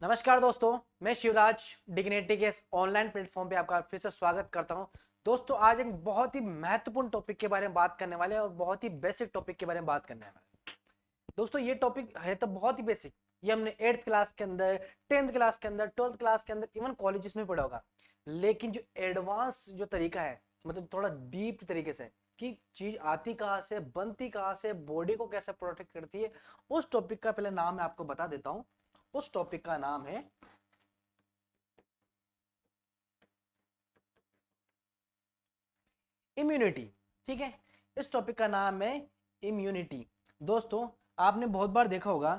नमस्कार दोस्तों, मैं शिवराज डिग्निटी के ऑनलाइन प्लेटफॉर्म पे आपका फिर से स्वागत करता हूं। दोस्तों, आज एक बहुत ही महत्वपूर्ण टॉपिक के बारे में बात करने वाले हैं और बहुत ही बेसिक टॉपिक के बारे में बात करने वाले हैं। दोस्तों, ये टॉपिक है तो बहुत ही बेसिक। ये हमने 8th क्लास के अंदर, 10th क्लास के अंदर, 12th क्लास के अंदर, इवन कॉलेजेस में पढ़ा होगा। लेकिन जो एडवांस जो तरीका है, मतलब थोड़ा डीप तरीके से कि चीज आती कहाँ से, बनती कहाँ से, बॉडी को कैसे प्रोटेक्ट करती है, उस टॉपिक का पहले नाम मैं आपको बता देता हूं। उस टॉपिक का नाम है इम्यूनिटी। ठीक है, इस टॉपिक का नाम है इम्यूनिटी। दोस्तों, आपने बहुत बार देखा होगा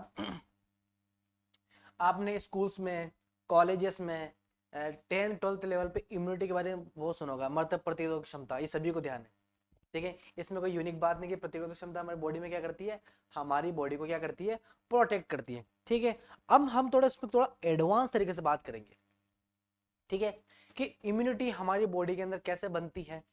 आपने स्कूल्स में, कॉलेजेस में, 10th 12th लेवल पे इम्यूनिटी के बारे में वो सुना होगा, मृत प्रतिरोधक क्षमता। ये सभी को ध्यान है। ठीक है, इसमें कोई यूनिक बात नहीं कि प्रतिरोधक क्षमता हमारी बॉडी में क्या करती है, हमारी बॉडी को क्या करती है, प्रोटेक्ट करती है। ठीक है, अब हम थोड़ा इसमें थोड़ा एडवांस तरीके से बात करेंगे। ठीक है, कि इम्यूनिटी हमारी बॉडी के अंदर कैसे बनती है।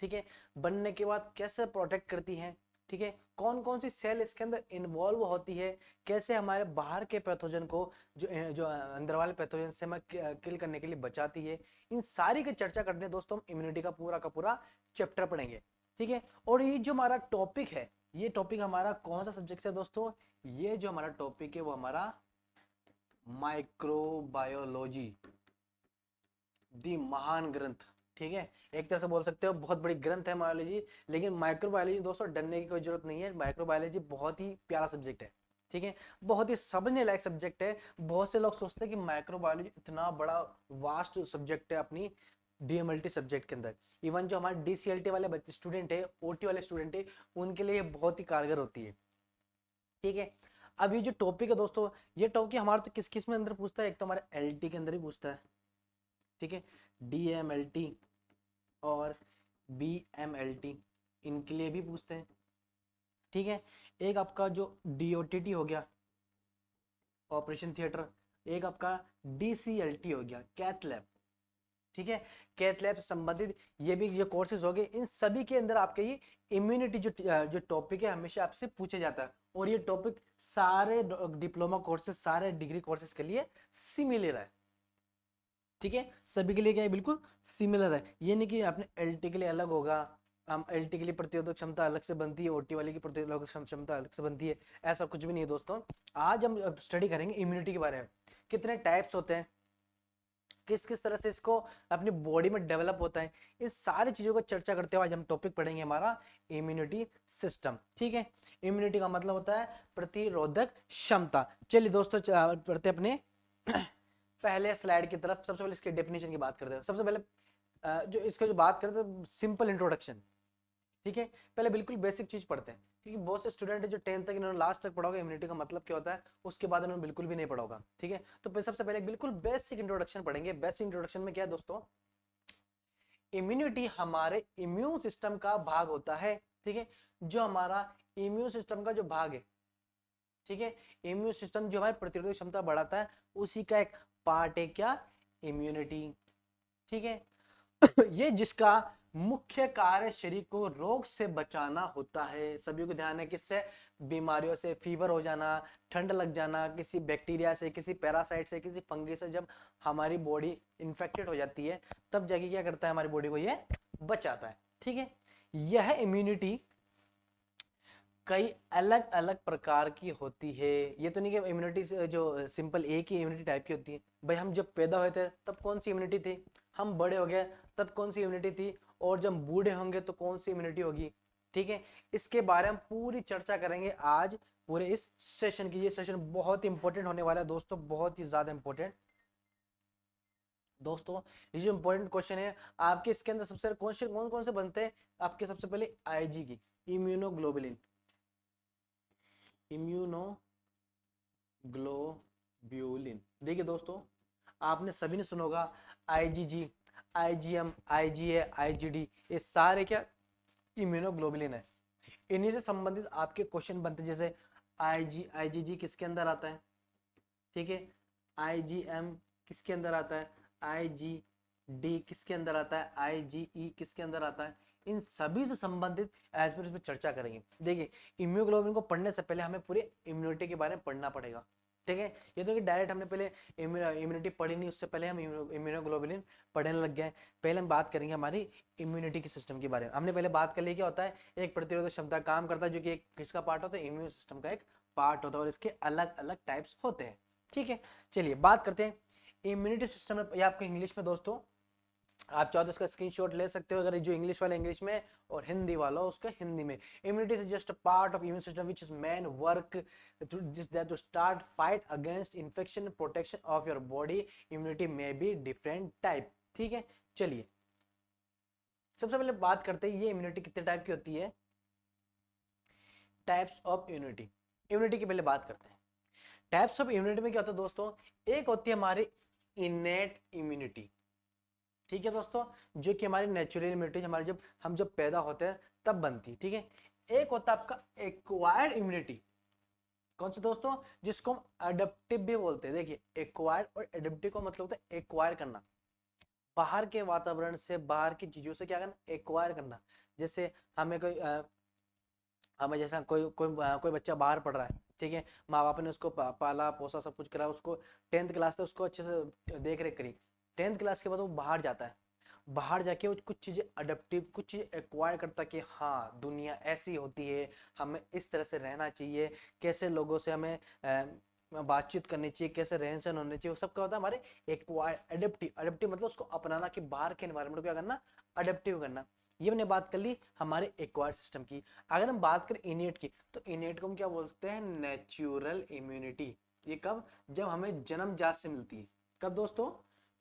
ठीक है, बनने के बाद कैसे प्रोटेक्ट करती हैं। ठीक है, कौन कौन सी सेल इसके अंदर इन्वॉल्व होती है, कैसे हमारे बाहर के पैथोजन को जो अंदर वाले पैथोजन से हमें किल करने के लिए बचाती है। इन सारी की चर्चा करने हैं दोस्तों, हम इम्यूनिटी का पूरा चैप्टर पढ़ेंगे। ठीक है, और ये जो हमारा टॉपिक है, ये टॉपिक हमारा कौन सा सब्जेक्ट है दोस्तों, ये जो हमारा टॉपिक है वो हमारा माइक्रोबायोलॉजी, दी महान ग्रंथ। ठीक है, एक तरह से बोल सकते हो बहुत बड़ी ग्रंथ है बायोलॉजी। लेकिन माइक्रोबायोलॉजी दोस्तों डरने की कोई जरूरत नहीं है। माइक्रोबायोलॉजी बहुत ही प्यारा सब्जेक्ट है। ठीक है, बहुत ही समझने लायक सब्जेक्ट है। बहुत से लोग सोचते हैं कि माइक्रोबायोलॉजी इतना बड़ा वास्ट सब्जेक्ट है अपनी डीएमएलटी सब्जेक्ट के अंदर। इवन जो हमारे डीसीएलटी वाले बच्चे स्टूडेंट है, ओटी वाले स्टूडेंट है, उनके लिए बहुत ही कारगर होती है। ठीक है, अब ये जो टॉपिक है दोस्तों, ये टॉपिक हमारे तो किस किस में अंदर पूछता है, एक तो हमारे एलटी के अंदर ही पूछता है। ठीक है, डीएमएलटी और बीएमएलटी, इनके लिए भी पूछते हैं। ठीक है, एक आपका जो डीओटीटी हो गया, ऑपरेशन थिएटर, एक आपका डीसीएलटी हो गया, कैथ लैब। ठीक है, कैथ लैब से संबंधित ये भी ये कोर्सेज हो गए। इन सभी के अंदर आपके ये इम्यूनिटी जो टॉपिक है हमेशा आपसे पूछे जाता है। और ये टॉपिक सारे डिप्लोमा कोर्सेज, सारे डिग्री कोर्सेज के लिए सिमिलर है। ठीक है, सभी के लिए क्या है, बिल्कुल सिमिलर है। ये नहीं कि आपने एलटी के लिए अलग होगा, हम एलटी के लिए प्रतिरोधक क्षमता अलग से बनती है, ओटी वाले की प्रतिरोधक क्षमता अलग से बनती है। ऐसा कुछ भी नहीं है दोस्तों। आज हम स्टडी करेंगे इम्यूनिटी के बारे में, कितने टाइप्स होते हैं, किस किस तरह से इसको अपनी बॉडी में डेवलप होता है। इस सारी चीजों को चर्चा करते हुए आज हम टॉपिक पढ़ेंगे हमारा इम्यूनिटी सिस्टम। ठीक है, इम्यूनिटी का मतलब होता है प्रतिरोधक क्षमता। चलिए दोस्तों, पढ़ते अपने पहले स्लाइड की तरफ। सबसे पहले इसके डेफिनेशन की बात करते हैं। सबसे पहले जो इसका जो बात करते हैं, सिंपल इंट्रोडक्शन। ठीक है, पहले बिल्कुल बेसिक चीज पढ़ते हैं, क्योंकि बहुत से स्टूडेंट है जो 10th तक इन्होंने लास्ट तक पढ़ा होगा इम्यूनिटी का मतलब क्या होता है, उसके बाद इन्होंने बिल्कुल भी नहीं पढ़ा होगा। ठीक है, तो सबसे पहले बिल्कुल बेसिक इंट्रोडक्शन पढ़ेंगे। बेसिक इंट्रोडक्शन में क्या है दोस्तों, इम्यूनिटी हमारे इम्यून सिस्टम का भाग होता है। ठीक है, जो हमारा इम्यून सिस्टम का जो भाग है, ठीक है, इम्यून सिस्टम जो हमारी प्रतिरोधक क्षमता बढ़ाता है, उसी का एक पार्ट है क्या, इम्यूनिटी। ठीक है, ये जिसका मुख्य कार्य शरीर को रोग से बचाना होता है। सभी को ध्यान है, किससे, बीमारियों से, फीवर हो जाना, ठंड लग जाना, किसी बैक्टीरिया से, किसी पैरासाइट से, किसी फंगी से जब हमारी बॉडी इंफेक्टेड हो जाती है, तब जाके क्या करता है, हमारी बॉडी को ये बचाता है। ठीक है, यह इम्यूनिटी कई अलग अलग प्रकार की होती है। ये तो नहीं कि इम्यूनिटी जो सिंपल एक ही इम्यूनिटी टाइप की होती है। भाई हम जब पैदा हुए थे तब कौन सी इम्यूनिटी थी, हम बड़े हो गए तब कौन सी इम्यूनिटी थी, और जब बूढ़े होंगे तो कौन सी इम्यूनिटी होगी। ठीक है, इसके बारे में पूरी चर्चा करेंगे आज पूरे इस सेशन की। ये सेशन बहुत इंपॉर्टेंट होने वाला है दोस्तों, बहुत ही ज्यादा इंपॉर्टेंट। दोस्तों, ये जो इंपॉर्टेंट क्वेश्चन है आपके, इसके अंदर सबसे क्वेश्चन कौन कौन से बनते हैं आपके, सबसे पहले आईजी की, इम्यूनोग्लोबुलिन, इम्यूनोग्लोब्यूलिन। देखिए दोस्तों, आपने सभी ने सुना होगा आईजीजी, आईजीएम, आईजीए, आईजीडी, ये सारे क्या इम्यूनोग्लोबुलिन है। इन्हीं से संबंधित आपके क्वेश्चन बनते हैं, जैसे आईजीजी किसके अंदर आता है। ठीक है, आईजीएम किसके अंदर आता है, आईजीडी किसके अंदर आता है, आईजीई किसके अंदर आता है। इन सभी से संबंधित एज पर चर्चा करेंगे। देखिए, इम्यूनोग्लोबुलिन को पढ़ने से पहले हमें पूरे इम्यूनिटी के बारे में पढ़ना पड़ेगा। ठीक है। ये तो कि डायरेक्ट हमने पहले इम्यूनिटी पढ़ी नहीं, उससे पहले हम इम्यूनोग्लोबुलिन पढ़ने लग गए। पहले हम बात करेंगे हमारी इम्यूनिटी के सिस्टम के बारे में। हमने पहले बात कर ली क्या होता है, एक प्रतिरोधक क्षमता काम करता है, जो कि एक किसका पार्ट होता है, इम्यून सिस्टम का एक पार्ट होता है, और इसके अलग अलग टाइप्स होते हैं। ठीक है, चलिए बात करते हैं इम्यूनिटी सिस्टम में। ये आपको इंग्लिश में दोस्तों, आप चाहो तो इसका स्क्रीनशॉट ले सकते हो, अगर जो इंग्लिश वाला इंग्लिश में और हिंदी वाला उसका हिंदी में। Immunity is just a part of immune system which is main work to start fight against infection, protection of your body. Immunity में बी डिफरेंट टाइप। ठीक है, चलिए सबसे पहले बात करते हैं ये इम्यूनिटी कितने टाइप की होती है, टाइप्स ऑफ इम्यूनिटी। इम्यूनिटी की पहले बात करते हैं। टाइप्स ऑफ इम्यूनिटी में क्या होता है दोस्तों, एक होती है हमारी इनेट इम्यूनिटी। ठीक है दोस्तों, जो कि हमारी नेचुरल इम्यूनिटी हमारे जब पैदा होते हैं तब बनती है। ठीक है, एक होता है आपका एक्वायर्ड इम्यूनिटी। कौन सा दोस्तों, जिसको हम अडेप्टिव भी बोलते हैं। देखिए एक्वायर्ड और एडेप्टिव का मतलब होता है एक्वायर करना, बाहर के वातावरण से, बाहर की चीजों से क्या करना, एक्वायर करना। जैसे हमें कोई हमें जैसा कोई बच्चा बाहर पढ़ रहा है, ठीक है, माँ बाप ने उसको पाला पोसा सब कुछ करा, उसको 10th क्लास तक उसको अच्छे से देख रेख करी। 10th क्लास के बाद वो बाहर जाता है, बाहर जाके वो कुछ चीजें अडेप्टिव, कुछ चीजें एक्वायर करता है कि हाँ दुनिया ऐसी होती है, हमें इस तरह से रहना चाहिए, कैसे लोगों से हमें बातचीत करनी चाहिए, कैसे रहन सहन होने चाहिए, वो सब क्या होता है हमारे एक्वायर। एडेप्टिव, एडेप्टिव मतलब उसको अपनाना, कि बाहर के एनवायरमेंट को क्या करना, अडेप्टिव करना। ये हमने बात कर ली हमारे एक्वायर सिस्टम की। अगर हम बात करें इनेट की, तो इनेट को हम क्या बोलते हैं, नेचुरल इम्यूनिटी। ये कब, जब हमें जन्मजात से मिलती है। कब दोस्तों,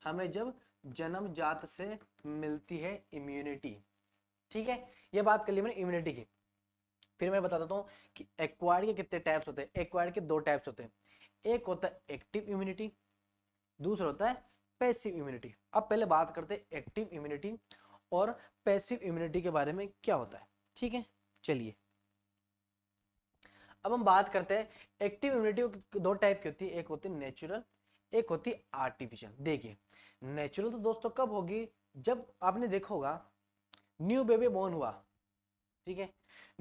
हमें जब जन्मजात से मिलती है इम्यूनिटी। ठीक है, ये बात कर ली मैंने इम्यूनिटी की। फिर मैं बता देता हूँ कि एक्वायर्ड के कितने टाइप्स होते हैं। एक्वायर्ड के दो टाइप्स होते हैं, एक होता है एक्टिव इम्यूनिटी, दूसरा होता है पैसिव इम्यूनिटी। अब पहले बात करते हैं एक्टिव इम्यूनिटी और पैसिव इम्यूनिटी के बारे में क्या होता है। ठीक है, चलिए अब हम बात करते हैं एक्टिव इम्यूनिटी। दो टाइप की होती है, एक होती है नेचुरल, एक होती है आर्टिफिशियल। देखिए नेचुरल तो दोस्तों कब होगी, जब आपने देखा होगा न्यू बेबी बोर्न हुआ, ठीक है,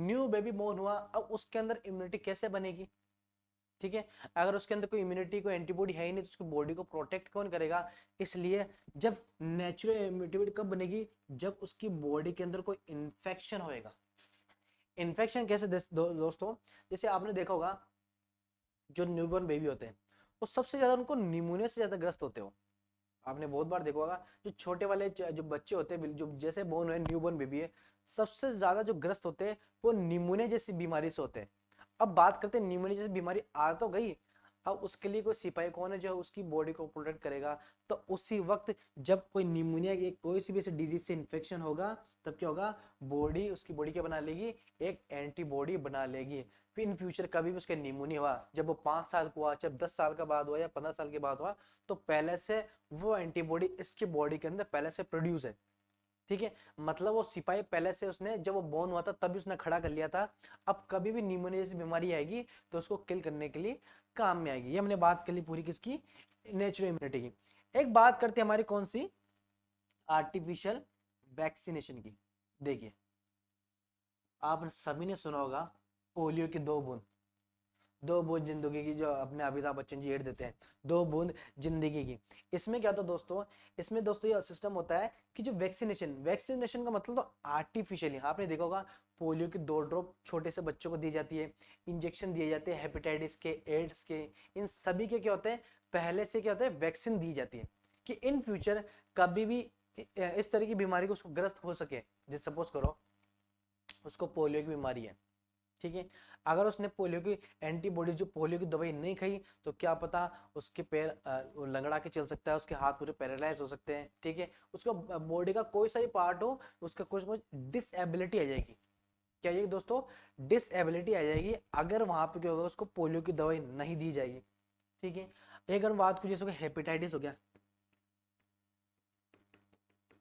न्यू बेबी बोर्न हुआ, अब उसके अंदर इम्यूनिटी कैसे बनेगी। ठीक है, अगर उसके अंदर कोई इम्यूनिटी, कोई एंटीबॉडी है ही नहीं, तो उसकी बॉडी को प्रोटेक्ट कौन करेगा। इसलिए जब नेचुरल इम्यूनिटी कब बनेगी, जब उसकी बॉडी के अंदर कोई इन्फेक्शन होएगा। इन्फेक्शन कैसे दोस्तों, जैसे आपने देखा होगा जो न्यूबॉर्न बेबी होते हैं वो सबसे ज्यादा उनको निमोनिया से ज्यादा ग्रस्त होते हो। आपने बहुत बार देखा होगा जो छोटे वाले जो बच्चे होते हैं, जो जैसे बोर्न हुए न्यूबॉर्न बेबी है, सबसे ज्यादा जो ग्रस्त होते हैं वो निमोनिया जैसी बीमारी से होते हैं। अब बात करते हैं निमोनिया जैसी बीमारी आ तो गई, अब उसके लिए कोई सिपाही कौन है जो उसकी बॉडी को प्रोटेक्ट करेगा। तो उसी वक्त जब कोई निमोनिया की कोई सी भी ऐसी डिजीज से इन्फेक्शन होगा, तब क्या होगा, बॉडी, उसकी बॉडी क्या बना लेगी, एक एंटीबॉडी बना लेगी। फिर इन फ्यूचर कभी भी उसका निमोनिया हुआ, जब वो 5 साल का हुआ, जब 10 साल का बाद हुआ या 15 साल के बाद हुआ, तो पहले से वो एंटीबॉडी इसकी बॉडी के अंदर पहले से प्रोड्यूस है। ठीक है, मतलब वो सिपाही पहले से उसने, जब वो बोर्न हुआ था तभी उसने खड़ा कर लिया था। अब कभी भी निमोनिया जैसी बीमारी आएगी तो उसको किल करने के लिए काम में आएगी। ये हमने बात कर ली पूरी किसकी, नेचुरल इम्यूनिटी की। एक बात करते हैं हमारी कौन सी, आर्टिफिशियल वैक्सीनेशन की। देखिए आप सभी ने सुना होगा पोलियो की 2 बूंद, 2 बूंद जिंदगी की, जो अपने अमिताभ बच्चन जी एड देते हैं, 2 बूंद जिंदगी की। इसमें क्या होता है दोस्तों, इसमें दोस्तों ये सिस्टम होता है कि जो वैक्सीनेशन, वैक्सीनेशन का मतलब तो आर्टिफिशियली, आपने देखा होगा पोलियो की 2 ड्रॉप छोटे से बच्चों को दी जाती है, इंजेक्शन दिए जाते हैं हेपेटाइटिस के, एड्स के, इन सभी के क्या होते हैं, पहले से क्या होता है, वैक्सीन दी जाती है कि इन फ्यूचर कभी भी इस तरह की बीमारी को उसको ग्रस्त हो सके। जैसे सपोज करो उसको पोलियो की बीमारी है, ठीक है, अगर उसने पोलियो की एंटीबॉडी, जो पोलियो की दवाई नहीं खाई, तो क्या पता उसके पैर लंगड़ा के चल सकता है, उसके हाथ पूरे पैरालाइज हो सकते हैं। ठीक है, उसका बॉडी का कोई सा भी पार्ट हो, उसका कुछ कुछ डिसएबिलिटी आ जाएगी। क्या ये दोस्तों, डिसएबिलिटी आ जाएगी अगर वहां पे क्या होगा, उसको पोलियो की दवाई नहीं दी जाएगी। ठीक है, एक अगर बात कुछ जैसे हेपेटाइटिस हो गया,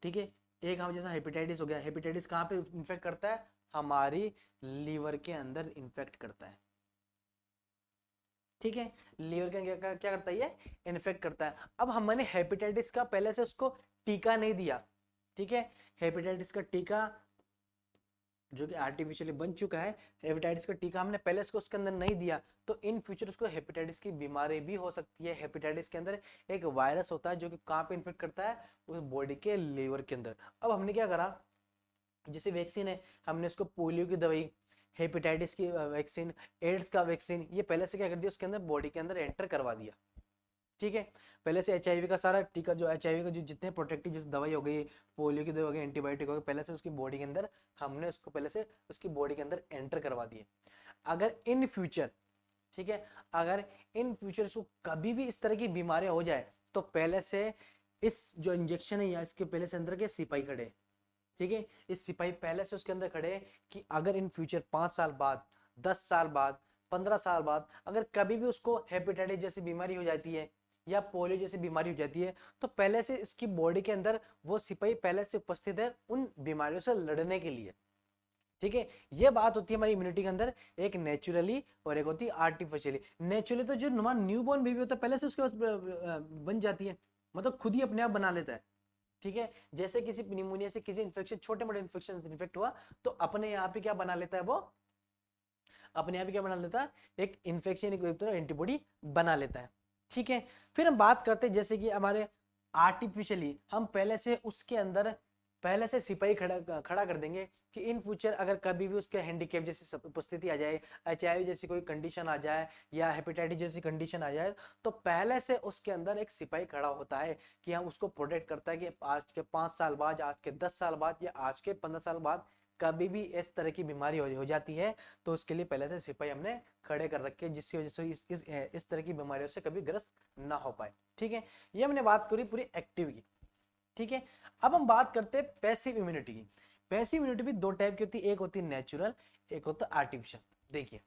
ठीक है, एक हम जैसा हेपेटाइटिस हो गया, हेपेटाइटिस कहाँ पे इन्फेक्ट करता है, हमारी लीवर के अंदर इन्फेक्ट करता है। ठीक है, लीवर का क्या करता है, ये इन्फेक्ट करता है। अब हमने हेपेटाइटिस का पहले से उसको टीका नहीं दिया, ठीक है, हेपेटाइटिस का टीका जो कि आर्टिफिशियली बन चुका है, हेपेटाइटिस का टीका हमने पहले से उसके अंदर नहीं दिया, तो इन फ्यूचर उसको हेपेटाइटिस की बीमारी भी हो सकती है। हेपेटाइटिस के अंदर एक वायरस होता है जो कि कहाँ पे इन्फेक्ट करता है, उस बॉडी के लीवर के अंदर। अब हमने क्या करा, जैसे वैक्सीन है, हमने उसको पोलियो की दवाई, हेपेटाइटिस की वैक्सीन, एड्स का वैक्सीन, ये पहले से क्या कर दिया, उसके अंदर बॉडी के अंदर एंटर करवा दिया। ठीक है, पहले से एचआईवी का सारा टीका, जो एचआईवी का जो जितने प्रोटेक्टिव जैसे दवाई हो गई, पोलियो की दवाई हो गई, एंटीबायोटिक हो गई, पहले से उसकी बॉडी के अंदर हमने उसको पहले से उसकी बॉडी के अंदर एंटर करवा दिए। अगर इन फ्यूचर, ठीक है, अगर इन फ्यूचर इसको कभी भी इस तरह की बीमारियां हो जाए, तो पहले से इस जो इंजेक्शन है या इसके पहले से अंदर के सिपाही खड़े, ठीक है, इस सिपाही पहले से उसके अंदर खड़े कि अगर इन फ्यूचर 5 साल बाद, 10 साल बाद, 15 साल बाद अगर कभी भी उसको हेपेटाइटिस जैसी बीमारी हो जाती है या पोलियो जैसी बीमारी हो जाती है, तो पहले से इसकी बॉडी के अंदर वो सिपाही पहले से उपस्थित है उन बीमारियों से लड़ने के लिए। ठीक है, ये बात होती है हमारी इम्यूनिटी के अंदर, एक नेचुरली और एक होती है आर्टिफिशियली। नेचुरली तो जो हमारा न्यूबॉर्न बेबी होता है पहले से उसके पास बन जाती है, मतलब खुद ही अपने आप बना लेता है। ठीक है, जैसे किसी निमोनिया से किसी इन्फेक्शन, छोटे मोटे इन्फेक्शन से इन्फेक्ट हुआ, तो अपने यहाँ पे क्या बना लेता है, वो अपने यहाँ पे क्या बना लेता है, एक इन्फेक्शन एंटीबॉडी बना लेता है। ठीक है, फिर हम बात करते हैं जैसे कि हमारे आर्टिफिशियली हम पहले से उसके अंदर पहले से सिपाही खड़ा कर देंगे कि इन फ्यूचर अगर कभी भी उसके हैंडीकेप जैसी उपस्थिति आ जाए, एचआईवी जैसी कोई कंडीशन आ जाए या हेपेटाइटिस जैसी कंडीशन आ जाए, तो पहले से उसके अंदर एक सिपाही खड़ा होता है कि हम उसको प्रोटेक्ट करता है कि आज के 5 साल बाद, आज के 10 साल बाद या आज के 15 साल बाद कभी भी इस तरह की बीमारी हो जाती है, तो उसके लिए पहले से सिपाही हमने खड़े कर रखे, जिसकी वजह से इस तरह की बीमारियों से कभी ग्रस्त ना हो पाए। ठीक है, ये हमने बात करी पूरी एक्टिव की। ठीक है, अब हम बात करते हैं पैसिव इम्यूनिटी की। पैसिव इम्यूनिटी भी दो टाइप की होती है, एक होती है नेचुरल, एक होता है आर्टिफिशियल। देखिए,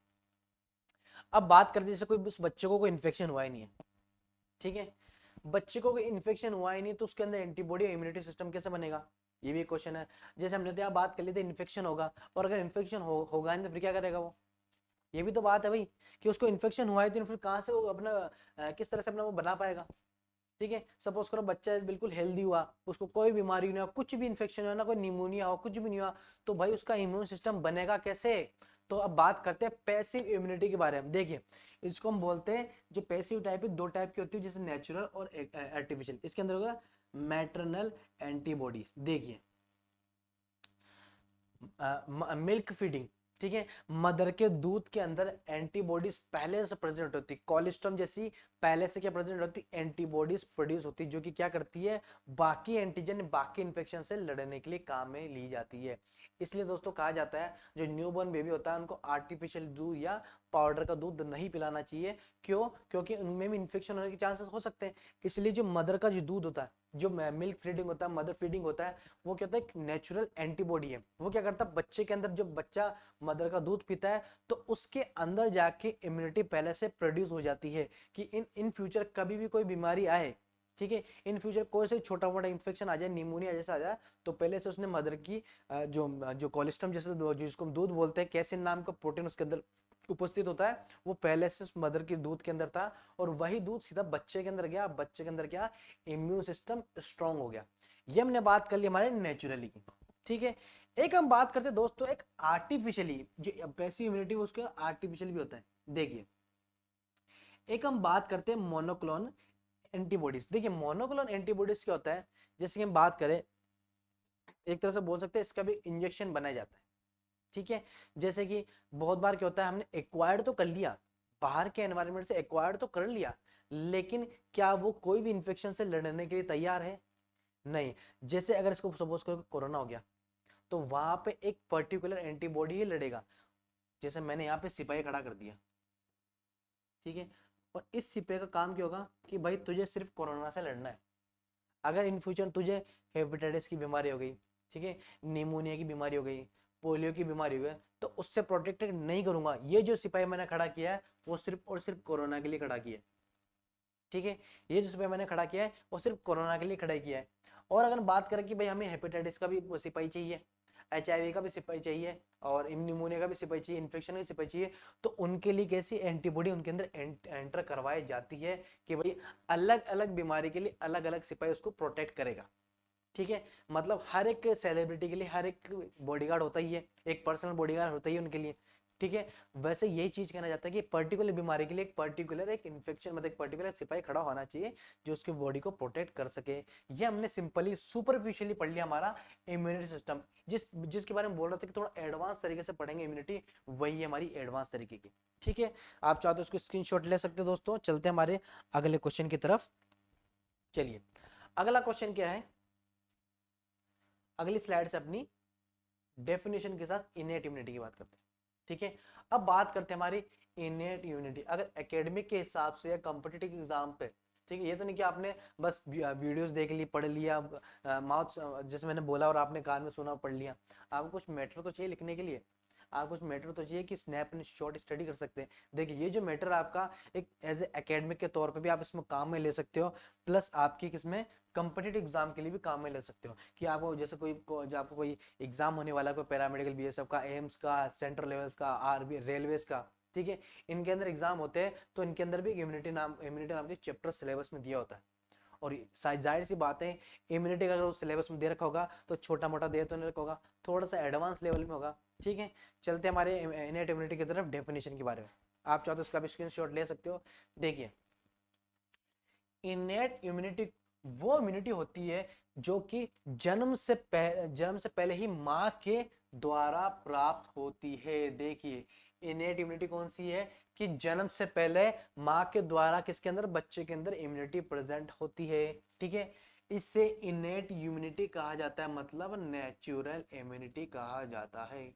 अब बात करते हैं जैसे कोई उस बच्चे को कोई इन्फेक्शन हुआ ही नहीं है, ठीक है, बच्चे को कोई इन्फेक्शन हुआ ही नहीं, तो उसके अंदर एंटीबॉडी और इम्यूनिटी सिस्टम कैसे बनेगा, ये भी क्वेश्चन है। जैसे हमने तो यहाँ बात कर ली थी इन्फेक्शन होगा, और अगर इन्फेक्शन होगा नहीं तो फिर क्या करेगा वो, ये भी तो बात है भाई, कि उसको इन्फेक्शन हुआ है तो फिर कहाँ से वो अपना किस तरह से अपना वो बना पाएगा। ठीक है, सपोज करो बच्चा बिल्कुल हेल्दी हुआ, उसको कोई बीमारी नहीं हुआ, कुछ भी इन्फेक्शन हुआ ना, कोई निमोनिया हो, कुछ भी नहीं हुआ, तो भाई उसका इम्यून सिस्टम बनेगा कैसे। तो अब बात करते हैं पैसिव इम्यूनिटी के बारे में। देखिए, इसको हम बोलते हैं, जो पैसिव टाइप है दो टाइप की होती है, जैसे नेचुरल और आर्टिफिशियल। इसके अंदर होगा मैटरनल एंटीबॉडीज। देखिए, मिल्क फीडिंग, ठीक है, मदर के दूध के अंदर एंटीबॉडीज पहले से प्रेजेंट होती, कोलेस्ट्रॉम जैसी पहले से क्या प्रेजेंट होती, एंटीबॉडीज प्रोड्यूस होती, जो कि क्या करती है, बाकी एंटीजन, बाकी इन्फेक्शन से लड़ने के लिए काम में ली जाती है। इसलिए दोस्तों कहा जाता है जो न्यूबॉर्न बेबी होता है उनको आर्टिफिशियल दूध या पाउडर का दूध नहीं पिलाना चाहिए। क्यों, क्योंकि उनमें भी इन्फेक्शन होने के चांसेस हो सकते हैं। इसलिए जो मदर का जो दूध होता है, जो मिल्क फीडिंग होता है, मदर फीडिंग होता है, वो क्या होता है, एक नेचुरल एंटीबॉडी है। वो क्या करता है, बच्चे के अंदर, जब बच्चा मदर का दूध पीता है तो उसके अंदर जाके इम्यूनिटी पहले से प्रोड्यूस हो जाती है कि इन फ्यूचर कभी भी कोई बीमारी आए, ठीक है, इन फ्यूचर कोई से छोटा मोटा इन्फेक्शन आ जाए, निमोनिया जैसा आ जाए, तो पहले से उसने मदर की जो जो कोलेस्ट्रॉम जैसे जिसको हम दूध बोलते हैं, कैसिन नाम का प्रोटीन उसके अंदर उपस्थित होता है, वो पहले से मदर के दूध के अंदर था, और वही दूध सीधा बच्चे के अंदर गया, बच्चे के अंदर क्या, इम्यून सिस्टम स्ट्रांग हो गया। ये हमने बात कर ली हमारे नेचुरली की। ठीक है, एक हम बात करते हैं दोस्तों एक आर्टिफिशियली, जो पैसिव इम्यूनिटी उसके आर्टिफिशियल भी होता है। देखिए, एक हम बात करते हैं मोनोक्लोन एंटीबॉडीज। देखिए, मोनोक्लोन एंटीबॉडीज क्या होता है, जैसे कि हम बात करें, एक तरह से बोल सकते हैं इसका भी इंजेक्शन बनाया जाता है। ठीक है, जैसे कि बहुत बार क्या होता है, हमने एक्वायर्ड तो कर लिया, बाहर के एनवायरनमेंट से एक्वायर्ड तो कर लिया, लेकिन क्या वो कोई भी इंफेक्शन से लड़ने के लिए तैयार है, नहीं। जैसे अगर इसको सपोज करो कोरोना हो गया, तो वहां पे एक पर्टिकुलर एंटीबॉडी ही लड़ेगा। जैसे मैंने यहाँ पे सिपाही खड़ा कर दिया, ठीक है, और इस सिपाही का काम क्या होगा कि भाई तुझे सिर्फ कोरोना से लड़ना है। अगर इन फ्यूचर तुझे हेपेटाइटिस की बीमारी हो गई, ठीक है, निमोनिया की बीमारी हो गई, पोलियो की बीमारी हो गई, तो उससे प्रोटेक्टेड नहीं करूंगा। ये जो सिपाही मैंने खड़ा किया है वो सिर्फ और सिर्फ कोरोना के लिए खड़ा किया है। ठीक है, ये जो सिपाही मैंने खड़ा किया है वो सिर्फ कोरोना के लिए खड़ा किया है। और अगर बात करें कि भाई हमें हेपेटाइटिस का भी सिपाही चाहिए, एचआईवी का भी सिपाही चाहिए, और निमोनिया का भी सिपाही चाहिए, इन्फेक्शन का सिपाही चाहिए, तो उनके लिए कैसी एंटीबॉडी उनके अंदर एंटर करवाई जाती है कि भाई अलग अलग बीमारी के लिए अलग अलग सिपाही उसको प्रोटेक्ट करेगा। ठीक है, मतलब हर एक सेलिब्रिटी के लिए हर एक बॉडीगार्ड होता ही है, एक पर्सनल बॉडीगार्ड होता ही है उनके लिए। ठीक है, वैसे यही चीज कहना जाता है कि पर्टिकुलर बीमारी के लिए एक पर्टिकुलर एक इन्फेक्शन मतलब एक पर्टिकुलर सिपाही खड़ा होना चाहिए जो उसकी बॉडी को प्रोटेक्ट कर सके। ये हमने सिंपली सुपरफिशियली पढ़ लिया हमारा इम्यूनिटी सिस्टम। जिसके बारे में बोल रहा था कि थोड़ा एडवांस तरीके से पढ़ेंगे इम्यूनिटी, वही है हमारी एडवांस तरीके की। ठीक है, आप चाहो तो उसको स्क्रीनशॉट ले सकते हो दोस्तों। चलते हैं हमारे अगले क्वेश्चन की तरफ। चलिए, अगला क्वेश्चन क्या है, अगली स्लाइड से अपनी डेफिनेशन के साथ इनेट इम्यूनिटी की बात करते हैं। ठीक है, अब बात करते हैं हमारी इनेट इम्यूनिटी अगर एकेडमिक के हिसाब से या कॉम्पिटिटिव एग्जाम पे। ठीक है, ये तो नहीं कि आपने बस वीडियोस देख ली पढ़ लिया, माउथ जैसे मैंने बोला और आपने कान में सुना पढ़ लिया। आपको कुछ मैटर तो चाहिए लिखने के लिए, आपको कुछ मैटर तो चाहिए कि स्नैप एंड शॉट स्टडी कर सकते हैं। देखिए, ये जो मैटर आपका एक एज ए एकेडमिक के तौर पे भी आप इसमें काम में ले सकते हो, प्लस आपकी किसमें कॉम्पिटिटिव एग्जाम के लिए भी काम में ले सकते हो। कि आपको जैसे जो आपको कोई एग्जाम होने वाला, कोई पैरामेडिकल, बीएसएफ का, एम्स का, सेंट्रल लेवल्स का, आरबी रेलवेज का, ठीक है, इनके अंदर एग्जाम होते हैं, तो इनके अंदर भी इम्यूनिटी नाम के चैप्टर सिलेबस में दिया होता है। और जाहिर सी बात है, इम्यूनिटी का अगर उस सिलेबस में दे रखा होगा तो छोटा मोटा दे तो नहीं रखा होगा, थोड़ा सा एडवांस लेवल में होगा। ठीक है, चलते हमारे इनेट इम्यूनिटी की तरफ, डेफिनेशन के बारे में। आप चाहो तो इसका भी स्क्रीनशॉट ले सकते हो। देखिए, इनेट इम्यूनिटी वो इम्यूनिटी होती है जो कि जन्म से पहले ही मां के द्वारा प्राप्त होती है। देखिए, इनेट इम्यूनिटी कौन सी है कि जन्म से पहले मां के द्वारा किसके अंदर, बच्चे के अंदर इम्यूनिटी प्रेजेंट होती है। ठीक है, इससे इनेट इम्यूनिटी कहा जाता है, मतलब नेचुरल इम्यूनिटी कहा जाता है।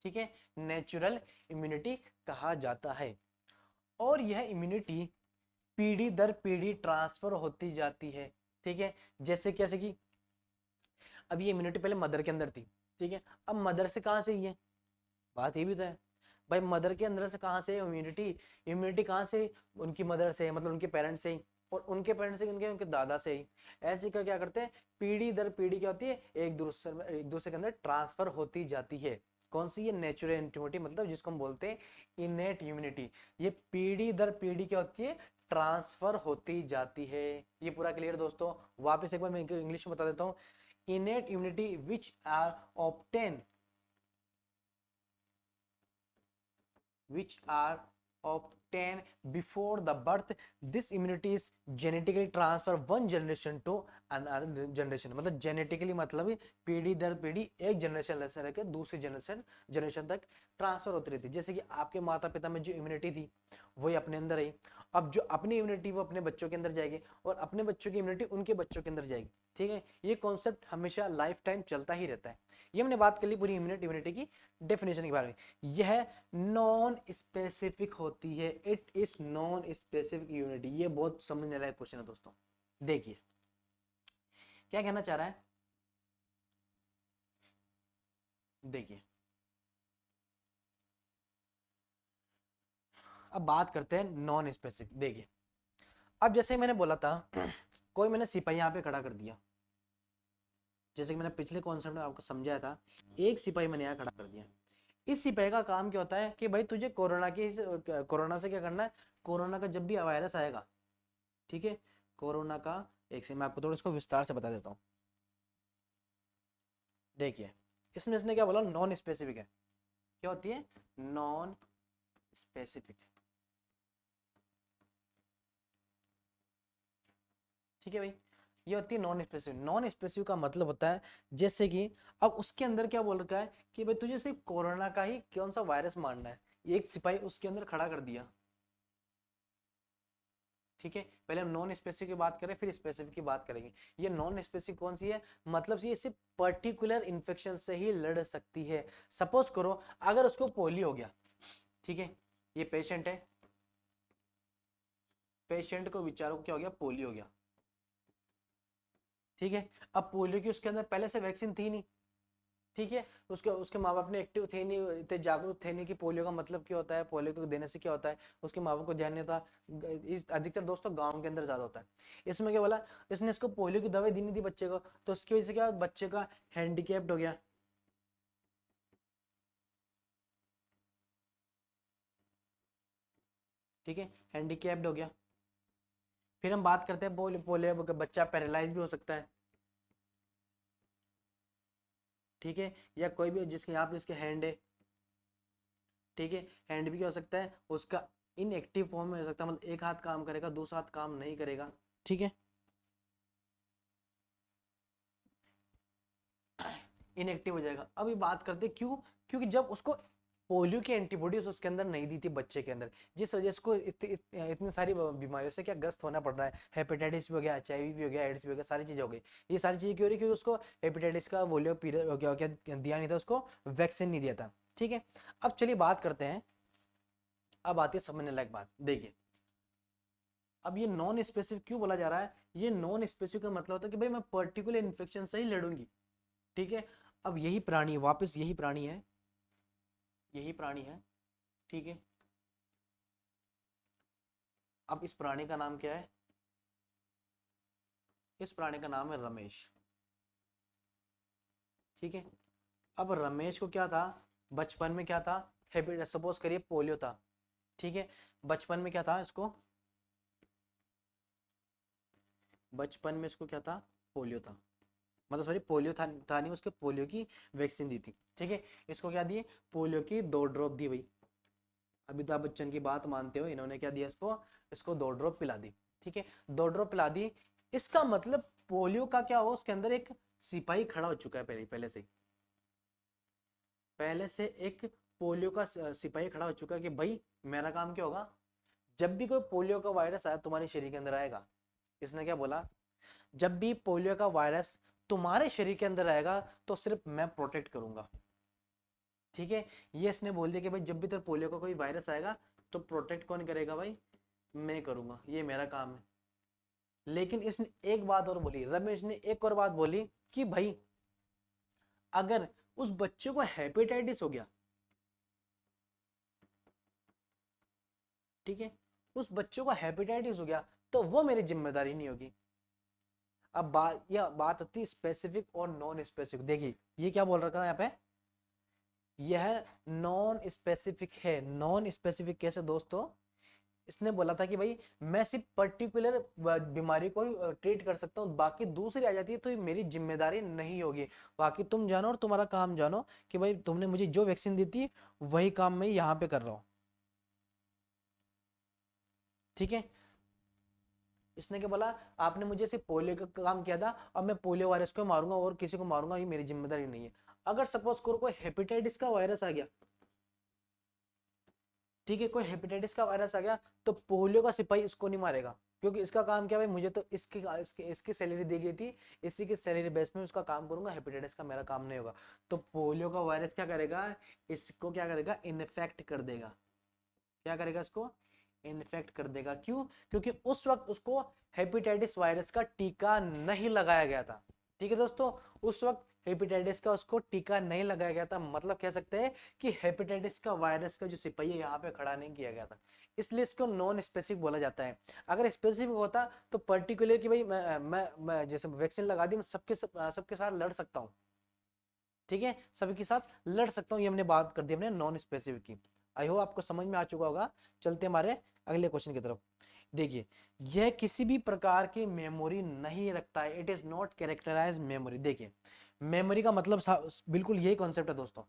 ठीक है, नेचुरल इम्यूनिटी कहा जाता है। और यह इम्यूनिटी पीढ़ी दर पीढ़ी ट्रांसफर होती जाती है। ठीक है, जैसे कि अब ये इम्यूनिटी पहले मदर के अंदर थी। ठीक है, अब मदर से कहां से ही है, बात ये भी तो है भाई, मदर के अंदर से कहां से इम्यूनिटी, इम्यूनिटी कहां से, उनकी मदर से, मतलब उनके पेरेंट्स से ही, और उनके पेरेंट्स से उनके उनके दादा से ही। ऐसे का क्या करते हैं, पीढ़ी दर पीढ़ी क्या होती है, एक दूसरे के अंदर ट्रांसफर होती जाती है। कौन सी, ये नेचुरल इम्यूनिटी, मतलब जिसको हम बोलते हैं इनेट इम्यूनिटी। ये पीढ़ी दर पीढ़ी क्या होती है, ट्रांसफर होती जाती है। ये पूरा क्लियर दोस्तों। वापस एक बार मैं इंग्लिश में बता देता हूँ। Innate immunity which are obtain which are obtained before the birth. This immunity is genetically transferred one generation to another generation। मतलब जेनेटिकली मतलब पीढ़ी दर पीढ़ी एक जनरेशन से लेकर दूसरी जनरेशन तक ट्रांसफर होती रहती है। जैसे कि आपके माता पिता में जो इम्यूनिटी थी वही अपने अंदर आई, अब जो अपनी इम्यूनिटी वो अपने बच्चों के अंदर जाएगी, और अपने बच्चों की इम्यूनिटी उनके बच्चों के अंदर जाएगी। ठीक है, ये कॉन्सेप्ट हमेशा लाइफ टाइम चलता ही रहता है। ये हमने बात कर ली पूरी इम्यूनिटी की डेफिनेशन के बारे में। यह नॉन स्पेसिफिक होती है, it is non specific unity. ये बहुत समझने लायक क्वेश्चन है दोस्तों। देखिए, क्या कहना चाह रहा है, देखिए, अब बात करते हैं नॉन स्पेसिफिक। देखिए, अब जैसे मैंने बोला था कोई मैंने सिपाही यहाँ पे खड़ा कर दिया, जैसे कि मैंने पिछले कॉन्सेप्ट में आपको समझाया था, एक सिपाही मैंने यहाँ खड़ा कर दिया। इस सिपाही का काम क्या होता है कि भाई तुझे कोरोना से क्या करना है, कोरोना का जब भी वायरस आएगा, ठीक है, कोरोना का, एक से मैं आपको थोड़ा इसको विस्तार से बता देता हूँ। देखिए, इसमें इसने क्या बोला, नॉन स्पेसिफिक है। क्या होती है, नॉन स्पेसिफिक। ठीक है भाई, ये होती है नॉन स्पेसिफिक। नॉन स्पेसिफिक का मतलब होता है जैसे कि अब उसके अंदर क्या बोल रखा है कि भाई तुझे सिर्फ कोरोना का ही कौन सा वायरस मारना है, एक सिपाही उसके अंदर खड़ा कर दिया। ठीक है, पहले हम नॉन स्पेसिफिक की बात करें फिर स्पेसिफिक की बात करेंगे। ये नॉन स्पेसिफिक कौन सी है, मतलब ये सिर्फ पर्टिकुलर इन्फेक्शन से ही लड़ सकती है। सपोज करो अगर उसको पोलियो हो गया, ठीक है, ये पेशेंट है, पेशेंट को बेचारों को क्या हो गया, पोलियो हो गया। ठीक है, अब पोलियो की उसके अंदर पहले से वैक्सीन थी नहीं। ठीक है, उसके उसके माँ बाप ने एक्टिव थे नहीं, इतने जागरूक थे नहीं कि पोलियो का मतलब क्या होता है, पोलियो को देने से क्या होता है, उसके माँ बाप को ध्यान नहीं था। अधिकतर दोस्तों गांव के अंदर ज्यादा होता है। इसमें क्या बोला, इसने इसको पोलियो की दवाई दी नहीं थी बच्चे को, तो उसकी वजह से क्या, बच्चे का हैंडीकेप्ड हो गया। ठीक है, हैंडीकेप्ड हो गया। फिर हम बात करते हैं पोलियो, बच्चा पैरालाइज भी हो सकता है। ठीक है, या कोई भी जिसके यहाँ पे इसके हैंड है, ठीक है, हैंड भी क्या हो सकता है उसका इनएक्टिव फॉर्म में हो सकता है, मतलब एक हाथ काम करेगा दूसरा हाथ काम नहीं करेगा, ठीक है, इनएक्टिव हो जाएगा। अब ये बात करते हैं क्यों, क्योंकि जब उसको पोलियो की एंटीबॉडीज उसके अंदर नहीं दी थी बच्चे के अंदर, जिस वजह से उसको इतनी सारी बीमारियों से क्या ग्रस्त होना पड़ रहा है, हेपेटाइटिस भी हो गया, HIV भी हो गया, एड्स भी हो गया, सारी चीजें हो गई। ये सारी चीजें क्यों हो रही, क्योंकि उसको हेपेटाइटिस का पोलियो पीरियड हो गया दिया नहीं था उसको, वैक्सीन नहीं दिया था, ठीक है। अब चलिए बात करते हैं, अब आती है समझने लायक बात, देखिए अब ये नॉन स्पेसिफिक क्यों बोला जा रहा है, ये नॉन स्पेसिफिक का मतलब होता है कि भाई मैं पर्टिकुलर इन्फेक्शन से ही लड़ूंगी, ठीक है। अब यही प्राणी वापस यही प्राणी है, यही प्राणी है, ठीक है। अब इस प्राणी का नाम क्या है, इस प्राणी का नाम है रमेश, ठीक है। अब रमेश को क्या था, बचपन में क्या था, हैबिट, सपोज करिए पोलियो था, ठीक है। बचपन में क्या था इसको, बचपन में इसको क्या था, पोलियो था, मतलब सॉरी पोलियो था नहीं, उसके पोलियो की वैक्सीन दी थी, ठीक है। इसको क्या दिए, पोलियो की 2 ड्रॉप दी भाई, अमिताभ बच्चन की बात मानते हो, इन्होंने क्या दिया इसको, इसको 2 ड्रॉप पिला दी, ठीक है, 2 ड्रॉप पिला दी। इसका मतलब पोलियो का क्या हो, उसके अंदर एक सिपाही खड़ा हो चुका है पहले से, पहले से एक पोलियो का सिपाही खड़ा हो चुका है कि भाई मेरा काम क्या होगा, जब भी कोई पोलियो का वायरस आया तुम्हारे शरीर के अंदर आएगा, इसने क्या बोला, जब भी पोलियो का वायरस तुम्हारे शरीर के अंदर आएगा तो सिर्फ मैं प्रोटेक्ट करूंगा, ठीक है। ये इसने बोल दिया कि भाई जब भी तेरे पोलियो का कोई वायरस आएगा तो प्रोटेक्ट कौन करेगा भाई, मैं करूंगा, ये मेरा काम है। लेकिन इसने एक बात और बोली, रमेश ने एक और बात बोली कि भाई अगर उस बच्चे को हेपेटाइटिस हो गया, ठीक है, उस बच्चे को हेपेटाइटिस हो गया तो वो मेरी जिम्मेदारी नहीं होगी। अब बात होती है स्पेसिफिक और नॉन स्पेसिफिक, देखिए ये क्या बोल रखा है यहाँ पे, यह नॉन स्पेसिफिक है, नॉन स्पेसिफिक कैसे दोस्तों, इसने बोला था कि भाई मैं सिर्फ पर्टिकुलर बीमारी को ट्रीट कर सकता हूँ, बाकी दूसरी आ जाती है तो ये मेरी जिम्मेदारी नहीं होगी, बाकी तुम जानो और तुम्हारा काम जानो कि भाई तुमने मुझे जो वैक्सीन दी थी वही काम मैं यहाँ पे कर रहा हूँ, ठीक है। इसने क्या बोला, आपने मुझे सिर्फ पोलियो का काम किया था और मैं पोलियो वायरस को मारूंगा और किसी को मारूंगा, ये मेरी जिम्मेदारी नहीं है। अगर सपोज करो कोई हेपेटाइटिस का वायरस आ गया, ठीक है, कोई हेपेटाइटिस का वायरस आ गया तो पोलियो का सिपाही इसको नहीं मारेगा, क्योंकि इसका काम क्या है, मुझे तो इसकी सैलरी दी गई थी, इसी की सैलरी बेस में उसका काम करूंगा, हेपेटाइटिस का मेरा काम नहीं होगा। तो पोलियो का वायरस क्या करेगा, इसको क्या करेगा, इन्फेक्ट कर देगा, क्या करेगा, इसको इन्फेक्ट कर देगा, क्यों, क्योंकि उस वक्त उसको हेपेटाइटिस वायरस का टीका नहीं लगाया गया था, ठीक है दोस्तों, उस वक्त हेपेटाइटिस का उसको टीका नहीं लगाया गया था, मतलब कह सकते हैं कि हेपेटाइटिस का वायरस का जो सिपाही है यहाँ पे खड़ा नहीं किया गया था, इसलिए इसको नॉन स्पेसिफिक बोला जाता है। अगर स्पेसिफिक होता तो पर्टिकुलर कि भाई मैं जैसे वैक्सीन लगा दी, मैं सबके साथ लड़ सकता हूँ, ठीक है, सभी के साथ लड़ सकता हूँ, ये हमने बात कर दी हमने नॉन स्पेसिफिक की। आई होप आपको समझ में आ चुका होगा। चलते हमारे अगले क्वेश्चन की तरफ, देखिए यह किसी भी प्रकार की मेमोरी नहीं रखता है, it is not characterize memory. देखिए मेमोरी का मतलब बिल्कुल यही कॉन्सेप्ट है दोस्तों,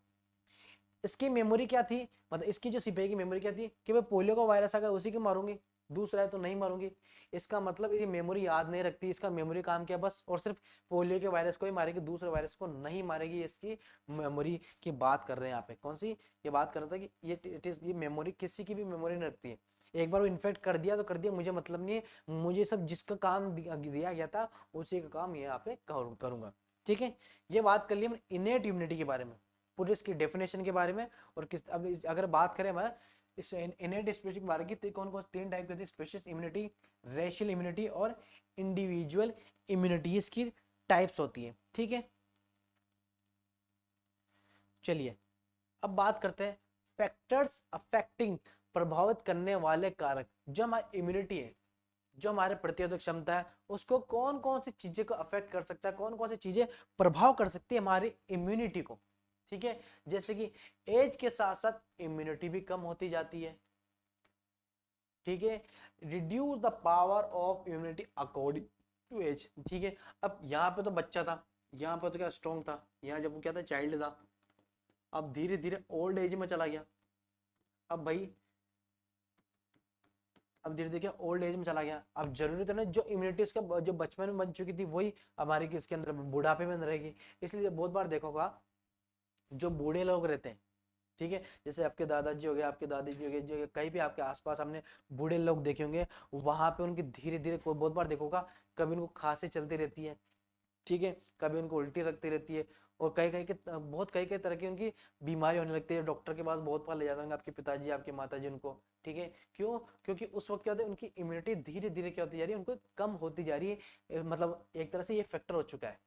इसकी मेमोरी क्या थी, मतलब इसकी जो सिपाही की मेमोरी क्या थी कि मैं पोलियो का वायरस आ गया उसी को मारूंगी, दूसरा है तो नहीं मारूंगी, इसका मतलब ये मेमोरी याद नहीं रखती, इसका मेमोरी काम क्या बस और सिर्फ पोलियो के वायरस को ही मारेगी, दूसरे वायरस को नहीं मारेगी, इसकी मेमोरी की बात कर रहे हैं यहाँ पे, कौन सी, ये बात कर रहा था कि ये मेमोरी किसी की भी मेमोरी नहीं रखती है, एक बार वो इन्फेक्ट कर दिया तो कर दिया, मुझे मतलब नहीं है, मुझे सब जिसका काम दिया गया था उसी का काम यहाँ पे करूंगा, ठीक है। ये बात कर ली हम इनेट इम्यूनिटी के बारे में, पूरे इसकी डेफिनेशन के बारे में, और किस अब अगर बात करें मैं इस इनेट स्पेसिफिक बारे की, तो कौन कौन 3 टाइप की होती है, स्पेसिस्ट इम्यूनिटी, रेशियल इम्यूनिटी और इंडिविजुअल इम्यूनिटीज की टाइप्स होती है, ठीक है। चलिए अब बात करते हैं फैक्टर्स अफेक्टिंग, प्रभावित करने वाले कारक, जो हमारी इम्यूनिटी है, जो हमारे प्रतिरोधक क्षमता है, उसको कौन कौन सी चीजें को अफेक्ट कर सकता है, कौन कौन सी चीजें प्रभाव कर सकती है हमारी इम्यूनिटी को, ठीक है। जैसे कि एज के साथ साथ इम्यूनिटी भी कम होती जाती है, ठीक है, reduce the power of immunity according to age, ठीक है। अब यहाँ पे तो बच्चा था, यहाँ पर तो क्या स्ट्रॉन्ग था, यहाँ जब वो क्या था चाइल्ड था, अब धीरे धीरे ओल्ड एज में चला गया। अब भाई अब धीरे धीरे क्या ओल्ड एज में चला गया। अब जरूरी तो नहीं जो इम्यूनिटी उसका जो बचपन में बन चुकी थी वही हमारी किसके अंदर बुढ़ापे में रहेगी। इसलिए बहुत बार देखोगा जो बूढ़े लोग रहते हैं, ठीक है, जैसे आपके दादाजी हो गए, आपके दादी जी हो गए, जो कहीं भी आपके आसपास हमने बूढ़े लोग देखे होंगे, वहां पे उनकी धीरे धीरे कोई बहुत बार देखोगा कभी उनको खांसी चलती रहती है, ठीक है, कभी उनको उल्टी लगती रहती है, और कई कई के बहुत कई कई तरह की उनकी बीमारी होने लगती है। डॉक्टर के पास बहुत बार ले जाते होंगे आपके पिताजी आपके माताजी उनको, ठीक है, क्यों? क्योंकि उस वक्त क्या होता है उनकी इम्यूनिटी धीरे धीरे क्या होती जा रही है, उनको कम होती जा रही है। मतलब एक तरह से ये फैक्टर हो चुका है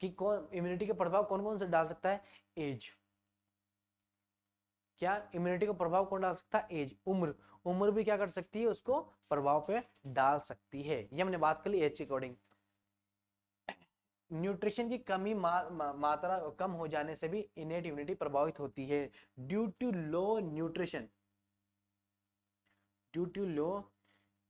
कि कौन इम्यूनिटी का प्रभाव कौन कौन से डाल सकता है, एज। क्या इम्यूनिटी का प्रभाव कौन डाल सकता है, एज, उम्र। उम्र भी क्या कर सकती है, उसको प्रभाव पे डाल सकती है। ये हमने बात कर ली एज के अकॉर्डिंग। न्यूट्रिशन की कमी मात्रा कम हो जाने से भी इनेट इम्यूनिटी प्रभावित होती है। Due to low nutrition, due to low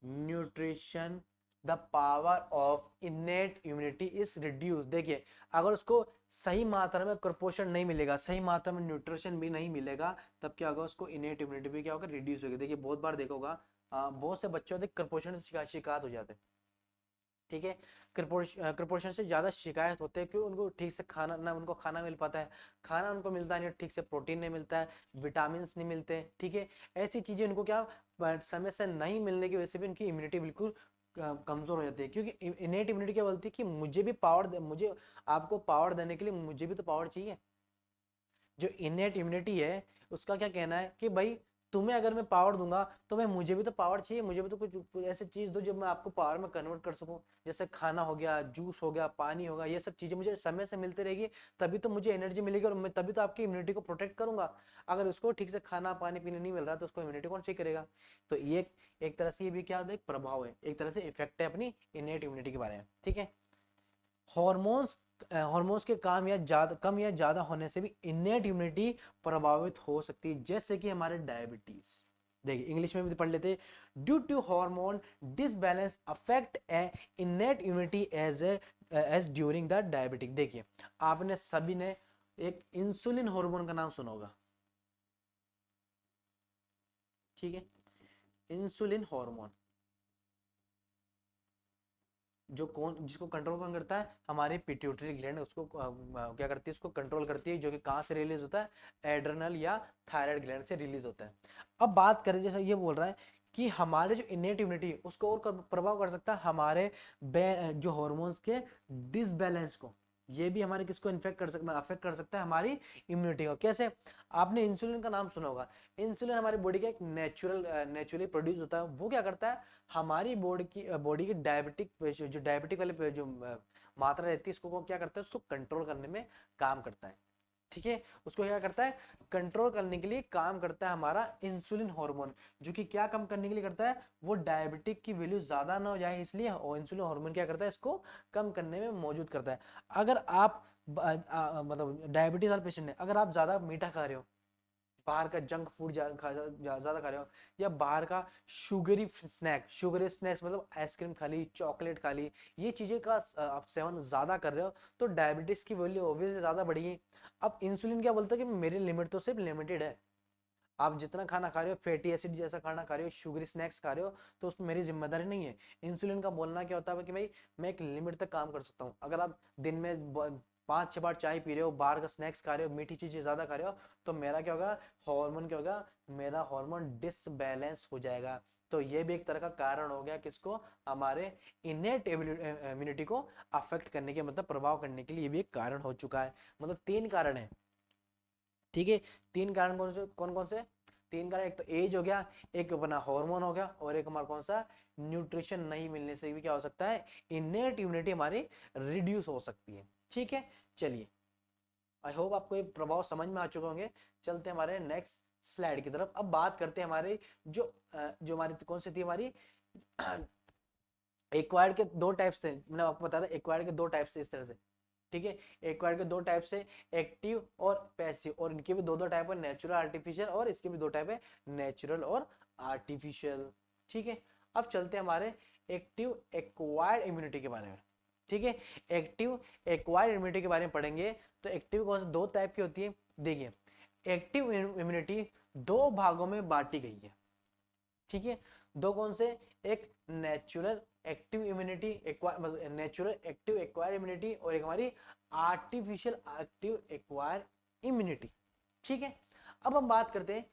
nutrition the power of innate immunity is reduce. देखिए अगर उसको सही मात्रा में कुपोषण नहीं मिलेगा, सही मात्रा में न्यूट्रिशन भी नहीं मिलेगा, तब क्या होगा, उसको इनेट इम्यूनिटी भी क्या होगा, रिड्यूस होगी। देखिए बहुत बार देखोगा बहुत से बच्चों को कुपोषण से शिकायत हो जाते हैं, ठीक है, कुपोषण से ज्यादा शिकायत होते हैं क्यों, उनको ठीक से खाना ना उनको खाना मिल पाता है, खाना उनको मिलता नहीं, ठीक से प्रोटीन नहीं मिलता है, विटामिन नहीं मिलते हैं, ठीक है, ऐसी चीजें उनको क्या समय से नहीं मिलने की वजह से भी उनकी इम्यूनिटी बिल्कुल कमजोर हो जाती है। क्योंकि इनेट इम्यूनिटी क्या बोलती है कि मुझे भी पावर, मुझे आपको पावर देने के लिए मुझे भी तो पावर चाहिए। जो इनेट इम्यूनिटी है उसका क्या कहना है कि भाई तुम्हें अगर मैं पावर दूंगा तो भाई मुझे भी तो पावर चाहिए, मुझे भी तो कुछ ऐसी चीज दो जो मैं आपको पावर में कन्वर्ट कर सकूं। जैसे खाना हो गया, जूस हो गया, पानी होगा, ये सब चीजें मुझे समय से मिलती रहेगी, तभी तो मुझे एनर्जी मिलेगी और मैं तभी तो आपकी इम्यूनिटी को प्रोटेक्ट करूंगा। अगर उसको ठीक से खाना पानी पीने नहीं मिल रहा तो उसको इम्यूनिटी कौन ठीक करेगा। तो ये एक तरह से ये भी क्या है, एक प्रभाव है, एक तरह से इफेक्ट है अपनी इनेट इम्यूनिटी के बारे में, ठीक है। हॉर्मोन्स हॉर्मोन्स के काम या ज्यादा कम या ज्यादा होने से भी इनेट इम्यूनिटी प्रभावित हो सकती है, जैसे कि हमारे डायबिटीज। देखिए इंग्लिश में भी पढ़ लेते, due to hormone disbalance affect a innate immunity as during the diabetic. देखिए आपने सभी ने एक इंसुलिन हार्मोन का नाम सुना होगा, ठीक है, इंसुलिन हार्मोन जो कौन जिसको कंट्रोल कौन करता है, हमारी पिट्यूटरी ग्लैंड उसको क्या करती है, उसको कंट्रोल करती है, जो कि कहाँ से रिलीज होता है, एड्रेनल या थायराइड ग्लैंड से रिलीज होता है। अब बात करें, जैसे ये बोल रहा है कि हमारे जो इनेट इम्यूनिटी है उसको और प्रभाव कर सकता है हमारे जो हॉर्मोन्स के डिसबैलेंस को। ये भी हमारे किसको इन्फेक्ट कर सकता है, अफेक्ट कर सकता है हमारी इम्यूनिटी को। कैसे? आपने इंसुलिन का नाम सुना होगा। इंसुलिन हमारी बॉडी का एक नेचुरली प्रोड्यूस होता है। वो क्या करता है, हमारी बॉडी की डायबिटिक जो डायबिटिक वाले जो मात्रा रहती है इसको क्या करता है, उसको कंट्रोल करने में काम करता है, ठीक है। उसको क्या करता है, कंट्रोल करने के लिए काम करता है हमारा इंसुलिन हार्मोन, जो कि क्या कम करने के लिए करता है, वो डायबिटिक की वैल्यू ज्यादा ना हो जाए इसलिए, और इंसुलिन हार्मोन क्या करता है, इसको कम करने में मौजूद करता है। अगर आप मतलब डायबिटीज वाले पेशेंट है, अगर आप ज्यादा मीठा खा रहे हो, बाहर का जंक फूड ज्यादा खा रहे हो, या बाहर का शुगरी स्नैक्स मतलब आइसक्रीम खा ली, चॉकलेट खा ली, ये चीजें का आप सेवन ज्यादा कर रहे हो, तो डायबिटीज की वैल्यू ऑब्वियसली ज्यादा बढ़ेगी। अब इंसुलिन क्या बोलता है कि मेरी लिमिट तो सिर्फ लिमिटेड है, आप जितना खाना खा रहे हो, फैटी एसिड जैसा खाना खा रहे हो, शुगरी स्नैक्स खा रहे हो, तो उसमें मेरी जिम्मेदारी नहीं है। इंसुलिन का बोलना क्या होता है कि भाई मैं एक लिमिट तक काम कर सकता हूँ। अगर आप दिन में 5-6 बार चाय पी रहे हो, बाहर का स्नैक्स खा रहे हो, मीठी चीजें ज्यादा खा रहे हो, तो मेरा क्या होगा, हार्मोन क्या होगा, मेरा हार्मोन डिसबैलेंस हो जाएगा। तो ये भी एक तरह का कारण हो गया किसको, हमारे इनेट इम्यूनिटी को अफेक्ट करने के मतलब प्रभाव करने के लिए, ये भी एक कारण हो चुका है। मतलब 3 कारण है, ठीक है। 3 कारण कौन कौन से, 3 कारण, एक तो एज हो गया, एक अपना हार्मोन हो गया, और एक हमारा कौन सा, न्यूट्रिशन नहीं मिलने से भी क्या हो सकता है, इनेट इम्यूनिटी हमारी रिड्यूस हो सकती है, ठीक है। चलिए आई होप आपको ये प्रभाव समझ में आ चुके होंगे। चलते हैं हमारे नेक्स्ट स्लाइड की तरफ। अब बात करते हैं हमारे जो हमारी कौन सी थी, हमारी एक्वायर्ड के 2 टाइप्स थे, मैंने आपको बताया था एक्वायर्ड के 2 टाइप्स थे इस तरह से, ठीक है। एक्वायर्ड के 2 टाइप से, एक्टिव और पैसिव, और इनके भी 2 टाइप है, नेचुरल आर्टिफिशियल, और इसके भी 2 टाइप है, नेचुरल और आर्टिफिशियल, ठीक है। अब चलते हैं हमारे एक्टिव एक्वायर्ड इम्यूनिटी के बारे में। ठीक है। एक्टिव एक्वायर्ड इम्यूनिटी के बारे में पढ़ेंगे। तो एक्टिव कौन से दो टाइप की होती है, देखिए एक्टिव इम्यूनिटी दो भागों में बांटी गई है, ठीक है। दो कौन से, एक नेचुरल एक्टिव इम्यूनिटी, मतलब नेचुरल एक्टिव एक्वायर इम्यूनिटी, और एक हमारी आर्टिफिशियल एक्टिव एक्वायर इम्यूनिटी, ठीक है। अब हम बात करते हैं,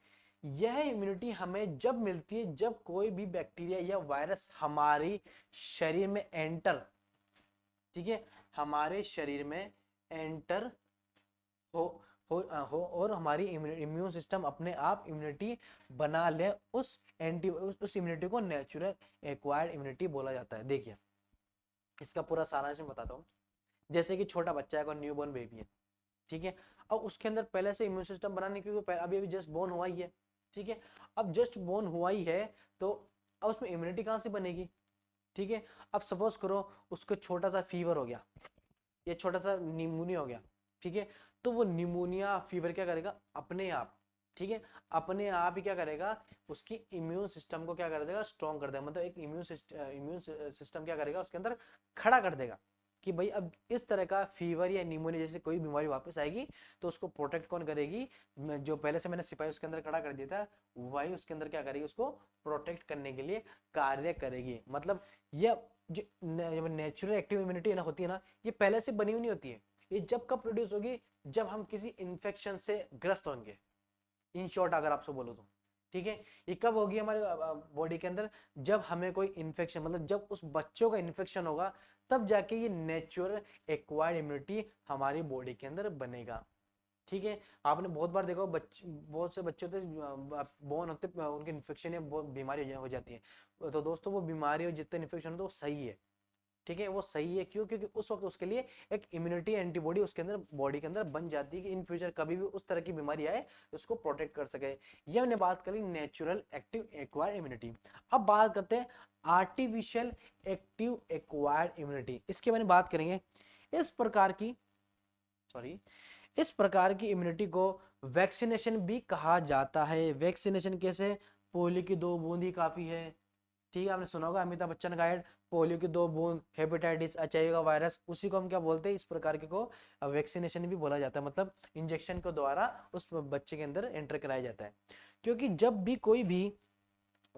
यह इम्यूनिटी हमें जब मिलती है जब कोई भी बैक्टीरिया या वायरस हमारी शरीर में एंटर, ठीक है, हमारे शरीर में एंटर हो हो और हमारी इम्यून सिस्टम अपने आप इम्यूनिटी बना ले, उस इम्यूनिटी को नेचुरल एक्वायर्ड इम्यूनिटी बोला जाता है। देखिए इसका पूरा सारांश मैं बताता हूँ। जैसे कि छोटा बच्चा है, न्यू बॉर्न बेबी है, ठीक है। अब उसके अंदर पहले से इम्यून सिस्टम बना नहीं, क्योंकि अभी अभी जस्ट बोर्न हुआ ही है, ठीक है। अब जस्ट बोर्न हुआ ही है तो अब उसमें इम्यूनिटी कहाँ से बनेगी, ठीक है। अब सपोज करो उसको छोटा सा फीवर हो गया, ये छोटा सा निमोनिया हो गया, ठीक है। तो वो निमोनिया फीवर क्या करेगा अपने आप, ठीक है, अपने आप ही क्या करेगा, उसकी इम्यून सिस्टम को क्या कर देगा, स्ट्रॉन्ग कर देगा। मतलब एक इम्यून सिस्टम क्या करेगा उसके अंदर खड़ा कर देगा कि भाई अब इस तरह का फीवर या निमोनिया जैसे कोई बीमारी वापस आएगी तो उसको प्रोटेक्ट कौन करेगी, जो पहले से मैंने सिपाही उसके अंदर खड़ा कर दिया था, वही उसके अंदर क्या करेगी, उसको प्रोटेक्ट करने के लिए कार्य करेगी। मतलब ये जो नेचुरल एक्टिव इम्यूनिटी ना होती है ना, ये पहले से बनी हुई नहीं होती है। ये जब कब प्रोड्यूस होगी, जब हम किसी इन्फेक्शन से ग्रस्त होंगे, इन शॉर्ट अगर आपसे बोलो तो, ठीक है। ये कब होगी हमारे बॉडी के अंदर, जब हमें कोई इन्फेक्शन, मतलब जब उस बच्चों का इन्फेक्शन होगा, तब जाके ये नेचुरल एक्वायर्ड इम्यूनिटी हमारी बॉडी के अंदर बनेगा, ठीक है। आपने बहुत बार देखा बहुत से बच्चे होते बोर्न होते उनके इन्फेक्शन या बहुत बीमारी हो जाती है। तो दोस्तों वो बीमारी और जितने इन्फेक्शन होते हैं वो सही है, ठीक है। वो सही है क्यों, क्योंकि उस वक्त उसके लिए एक इम्यूनिटी एंटीबॉडी उसके अंदर बॉडी के अंदर बन जाती है कि इन फ्यूचर कभी भी उस तरह की बीमारी आए उसको प्रोटेक्ट कर सके। ये हमने बात करी नेचुरल एक्टिव एक्वायर्ड इम्यूनिटी। अब बात करते हैं आर्टिफिशियल एक्टिव एक्वायर्ड इम्यूनिटी, इसके बारे में बात करेंगे। इस प्रकार की सॉरी इस प्रकार की इम्यूनिटी को वैक्सीनेशन भी कहा जाता है। वैक्सीनेशन कैसे, पोलियो की 2 बूंद ही काफी है, ठीक है। आपने सुना होगा अमिताभ बच्चन का एड, पोलियो की 2 बूंद, हेपेटाइटिस, एचआईवी का वायरस, उसी को हम क्या बोलते हैं, इस प्रकार के को वैक्सीनेशन भी बोला जाता है। मतलब इंजेक्शन के द्वारा उस बच्चे के अंदर एंटर कराया जाता है। क्योंकि जब भी कोई भी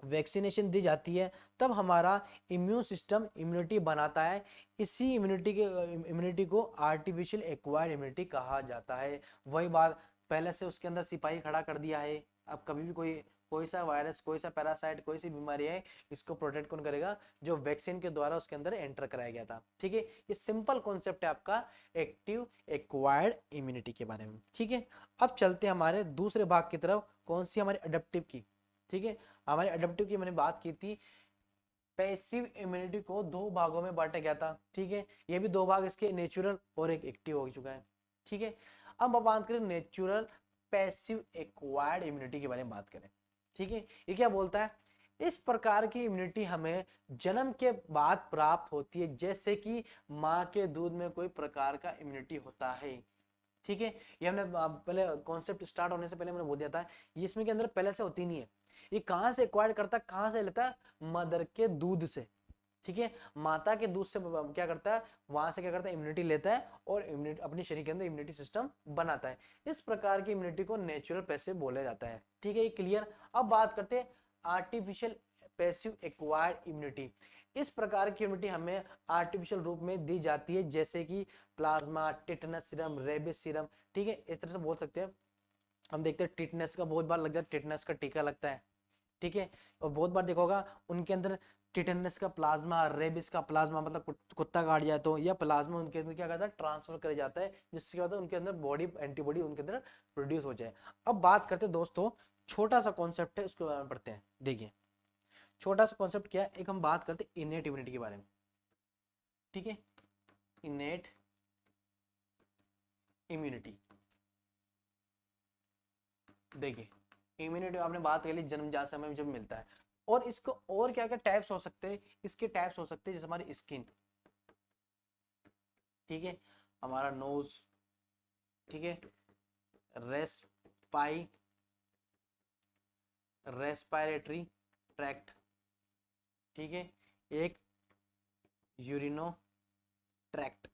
वैक्सीनेशन दी जाती है तब हमारा इम्यून सिस्टम इम्यूनिटी बनाता है। इसी इम्यूनिटी को आर्टिफिशियल एक्वायर्ड इम्यूनिटी कहा जाता है। वही बात, पहले से उसके अंदर सिपाही खड़ा कर दिया है, अब कभी भी कोई कोई सा वायरस, कोई सा पैरासाइट, कोई सी बीमारी है, इसको प्रोटेक्ट कौन करेगा, जो वैक्सीन के द्वारा उसके अंदर एंटर कराया गया था, ठीक है। ये सिंपल कॉन्सेप्ट है आपका एक्टिव एक्वायर्ड इम्यूनिटी के बारे में, ठीक है। अब चलते हैं हमारे दूसरे भाग की तरफ, कौन सी हमारी अडेप्टिव की, ठीक है। हमारे अडेप्टिव की मैंने बात की थी, पैसिव इम्यूनिटी को 2 भागों में बांटा गया था, ठीक है। ये भी 2 भाग इसके, नेचुरल और एक एक्टिव हो चुका है, ठीक है। अब बात करें नेचुरल पैसिव एक्वायर्ड इम्यूनिटी के बारे में बात करें, ठीक है। ये क्या बोलता है, इस प्रकार की इम्यूनिटी हमें जन्म के बाद प्राप्त होती है, जैसे कि माँ के दूध में कोई प्रकार का इम्यूनिटी होता है, ठीक है। ये हमने पहले कॉन्सेप्ट स्टार्ट होने से पहले मैंने बोल दिया था, ये इसमें के अंदर पहले से होती नहीं है। ये कहां से एक्वायर करता है, कहां से लेता है, मदर के दूध से, ठीक है। माता के दूध से क्या करता है, वहां से क्या करता है, इम्यूनिटी लेता है और इम्यूनिटी अपने शरीर के अंदर इम्यूनिटी सिस्टम बनाता है। इस प्रकार की इम्यूनिटी को नेचुरल पैसिव बोला जाता है, ठीक है। ये क्लियर। अब बात करते हैं आर्टिफिशियल पैसिव एक्वायर्ड इम्यूनिटी। इस प्रकार की इम्यूनिटी हमें आर्टिफिशियल रूप में दी जाती है, जैसे कि plasma, tetanus serum, rabies serum, ठीक है। इस तरह से बोल सकते हैं। हम देखते हैं टिटनेस का बहुत बार लग जाता है, टिटनेस का टीका लगता है, ठीक है। और बहुत बार देखा होगा उनके अंदर टिटेनस का प्लाज्मा, रेबिस का प्लाज्मा, मतलब कुत्ता काट जाए तो यह प्लाज्मा उनके अंदर क्या करता है, ट्रांसफर कर जाता है, जिससे क्या होता है उनके अंदर बॉडी एंटीबॉडी उनके अंदर प्रोड्यूस हो जाए। अब बात करते हैं दोस्तों, छोटा सा कॉन्सेप्ट है, उसके बारे में पढ़ते हैं। देखिए छोटा सा कॉन्सेप्ट क्या है, एक हम बात करते हैं इनेट इम्यूनिटी के बारे में, ठीक है। इनेट इम्यूनिटी, देखिए इम्यूनिटी आपने बात कर ली, जन्मजात समय में जब मिलता है। और इसको और क्या क्या टाइप्स हो सकते हैं, इसके टाइप्स हो सकते हैं, जैसे हमारी स्किन, ठीक है, हमारा नोज, ठीक है, रेस्पाई रेस्पायरेटरी ट्रैक्ट, ठीक है, एक यूरिनो ट्रैक्ट।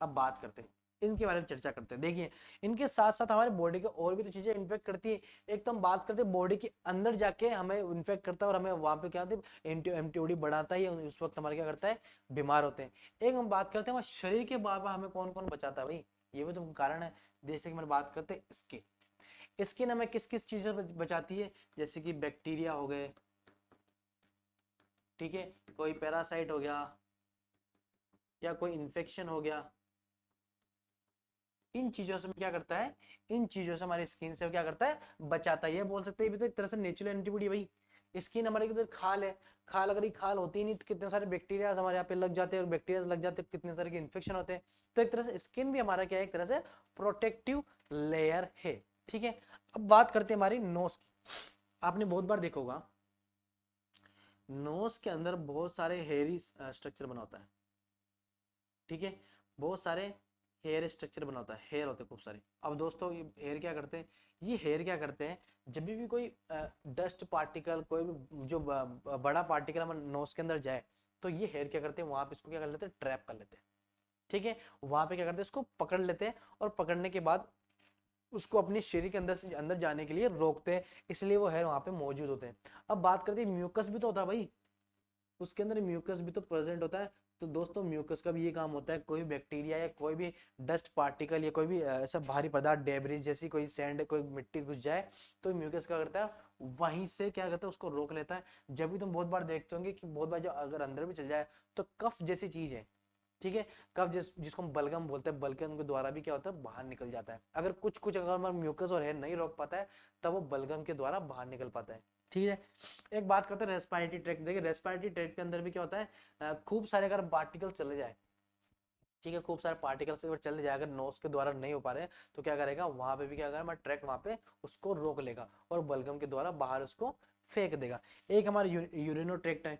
अब बात करते हैं इनके बारे में, चर्चा करते हैं। देखिए इनके साथ साथ हमारे बॉडी के और भी तो चीजें इन्फेक्ट करती है। एक तो हम बात करते हैं बॉडी के अंदर जाके हमें इन्फेक्ट करता है और हमें वहां पे क्या होता है, एंटीबॉडी बढ़ाता है, उस वक्त हमारे क्या करता है, बीमार होते हैं। एक हम बात करते हैं हमारे शरीर के बाबा हमें कौन कौन बचाता है भाई, ये भी तो कारण है। जैसे कि मैंने बात करते हैं स्किन, स्किन हमें किस किस चीजों से बचाती है, जैसे कि बैक्टीरिया हो गए, ठीक है, कोई पैरासाइट हो गया या कोई इन्फेक्शन हो गया, इन चीजों से क्या करता है, इन चीजों से हमारी स्किन से क्या करता है, बचाता है। ये बोल सकते हैं ये भी तो एक तरह से नेचुरल एंटीबॉडी भाई। स्किन हमारे किधर खाल है, खाल अगर ये खाल होती नहीं तो कितने सारे बैक्टीरिया हमारे यहाँ पे लग जाते हैं, और बैक्टीरिया लग जाते हैं कितने तरह के इन्फेक्शन होते हैं। तो एक तरह से स्किन भी हमारा क्या है, एक तरह से प्रोटेक्टिव लेयर है, ठीक है। अब बात करते हैं हमारी नोज की। आपने बहुत बार देखा होगा नोज के अंदर बहुत सारे हेयरी स्ट्रक्चर बना होता है, ठीक है, बहुत सारे हेयर स्ट्रक्चर बना होता है, हेयर होते हैं खूब सारे। अब दोस्तों ये हेयर क्या करते हैं, ये हेयर क्या करते हैं, जब भी कोई डस्ट पार्टिकल, कोई भी जो बड़ा पार्टिकल हमारे नोज के अंदर जाए, तो ये हेयर क्या करते हैं, वहां पे इसको क्या कर लेते हैं, ट्रैप कर लेते हैं, ठीक है। वहां पे क्या करते हैं, इसको पकड़ लेते हैं, और पकड़ने के बाद उसको अपने शरीर के अंदर से अंदर जाने के लिए रोकते हैं, इसलिए वो हेयर वहां पे मौजूद होते हैं। अब बात करते हैं म्यूकस भी तो होता है भाई, उसके अंदर म्यूकस भी तो प्रेजेंट होता है। तो दोस्तों म्यूकस का भी ये काम होता है, कोई बैक्टीरिया या कोई भी डस्ट पार्टिकल या कोई भी ऐसा भारी पदार्थ, डेब्रिज जैसी कोई सैंड, कोई मिट्टी घुस जाए, तो म्यूकस क्या करता है, वहीं से क्या करता है, उसको रोक लेता है। जब भी तुम बहुत बार देखते होंगे कि बहुत बार जब अगर अंदर भी चल जाए तो कफ जैसी चीज है, ठीक है, कफ जिसको हम बलगम बोलते हैं, बलगम के द्वारा भी क्या होता है, बाहर निकल जाता है। अगर कुछ कुछ अगर हमारा म्यूकस और हेयर नहीं रोक पाता है, तब वो बलगम के द्वारा बाहर निकल पाता है, ठीक है। एक बात करते हैं रेस्पिरेटरी ट्रैक्ट। देखिए रेस्पिरेटरी ट्रैक्ट के अंदर भी क्या होता है, खूब सारे अगर पार्टिकल चले जाए, ठीक है, खूब सारे पार्टिकल्स अगर चले जाए, अगर नोज के द्वारा नहीं हो पा रहे, तो क्या करेगा, वहां पे भी क्या करेगा, हमारा ट्रैक्ट वहां पे उसको रोक लेगा और बलगम के द्वारा बाहर उसको फेंक देगा। एक हमारा यूरिनो ट्रैक्ट है,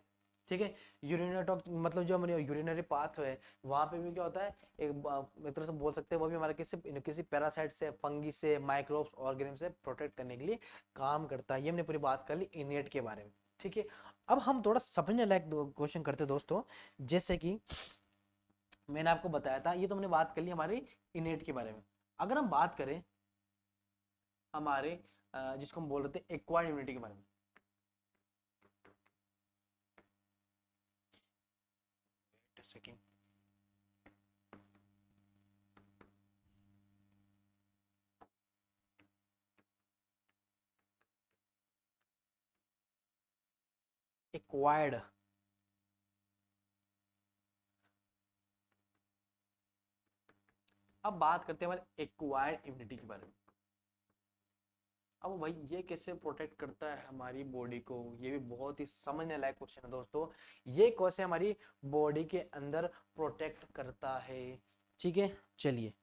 ठीक है। यूरिनरी मतलब जो हमारे यूरिनरी पाथ है, वहां पे भी क्या होता है, एक तरह से बोल सकते हैं वो भी हमारे किसी किसी पैरासाइट से, फंगी से, माइक्रोब्स, ऑर्गेनिज्म से प्रोटेक्ट करने के लिए काम करता है। ये हमने पूरी बात कर ली इनेट के बारे में, ठीक है। अब हम थोड़ा समझने लायक क्वेश्चन करते हैं दोस्तों, जैसे कि मैंने आपको बताया था, ये तो हमने बात कर ली हमारी इनेट के बारे में। अगर हम बात करें हमारे जिसको हम बोल रहे थे एक्वायर्ड इम्यूनिटी के बारे में, सेकेंड, एक्वायर्ड, अब बात करते हैं हमारे एक्वायर्ड इम्यूनिटी के बारे में। अब भाई ये कैसे प्रोटेक्ट करता है हमारी बॉडी को, ये भी बहुत ही समझने लायक क्वेश्चन है दोस्तों। ये कैसे हमारी बॉडी के अंदर प्रोटेक्ट करता है, ठीक है, चलिए।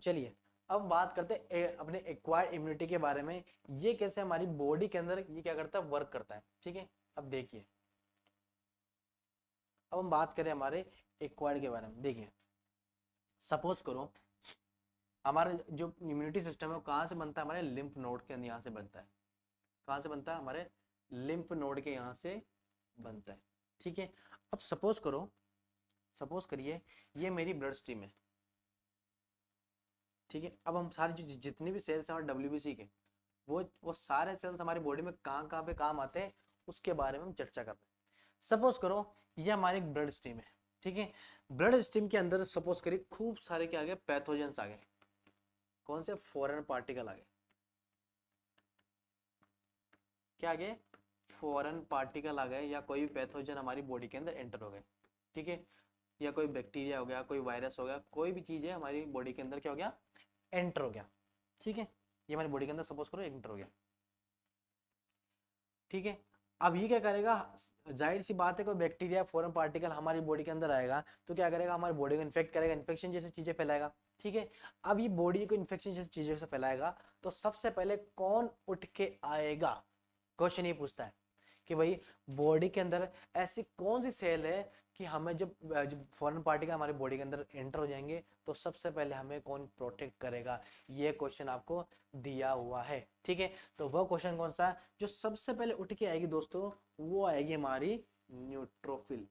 चलिए अब बात करते हैं अपने एक्वायर्ड इम्यूनिटी के बारे में, ये कैसे हमारी बॉडी के अंदर ये क्या करता है, वर्क करता है, ठीक है। अब देखिए, अब हम बात करें हमारे एक्वायर्ड के बारे में। देखिए सपोज करो हमारा जो इम्यूनिटी सिस्टम है वो कहाँ से बनता है, हमारे लिम्फ नोड के यहाँ से बनता है। कहाँ से बनता है, हमारे लिम्फ नोड के यहाँ से बनता है, ठीक है। अब सपोज करो, सपोज करिए ये मेरी ब्लड स्ट्रीम है, ठीक है। अब हम सारी जितनी भी सेल्स हैं हमारे डब्ल्यूबीसी के, वो सारे सेल्स हमारी बॉडी में कहाँ कहाँ पे काम आते हैं, उसके बारे में हम चर्चा कर रहे हैं। सपोज करो ये हमारी एक ब्लड स्ट्रीम है, ठीक है। ब्लड स्ट्रीम के अंदर सपोज करिए खूब सारे क्या आ गए, पैथोजेंस आ गए। कौन से, फॉरेन पार्टिकल आ गए, क्या आ गए, फॉरेन पार्टिकल आ गए, या कोई भी पैथोजन हमारी बॉडी के अंदर एंटर हो गए, ठीक है। या कोई बैक्टीरिया हो गया, कोई वायरस हो गया, कोई भी चीज है हमारी बॉडी के अंदर क्या हो गया, एंटर हो गया, ठीक है। ये हमारी बॉडी के अंदर सपोज करो एंटर हो गया, ठीक है। अब ये क्या करेगा, जाहिर सी बात है कोई बैक्टीरिया, फॉरेन पार्टिकल हमारी बॉडी के अंदर आएगा तो क्या करेगा, हमारी बॉडी को इन्फेक्ट करेगा, इन्फेक्शन जैसी चीजें फैलाएगा, ठीक है। अब ये बॉडी को इन्फेक्शन जैसी चीजों से फैलाएगा, तो सबसे पहले कौन उठ के आएगा, क्वेश्चन ये पूछता है कि भाई बॉडी के अंदर ऐसी कौन सी सेल है कि हमें जब फॉरेन पार्टी का हमारे बॉडी के अंदर एंटर हो जाएंगे तो सबसे पहले हमें कौन प्रोटेक्ट करेगा, ये क्वेश्चन आपको दिया हुआ है। ठीक है, तो वह क्वेश्चन कौन सा है जो सबसे पहले उठ के आएगी दोस्तों, वो आएगी हमारी न्यूट्रोफिल,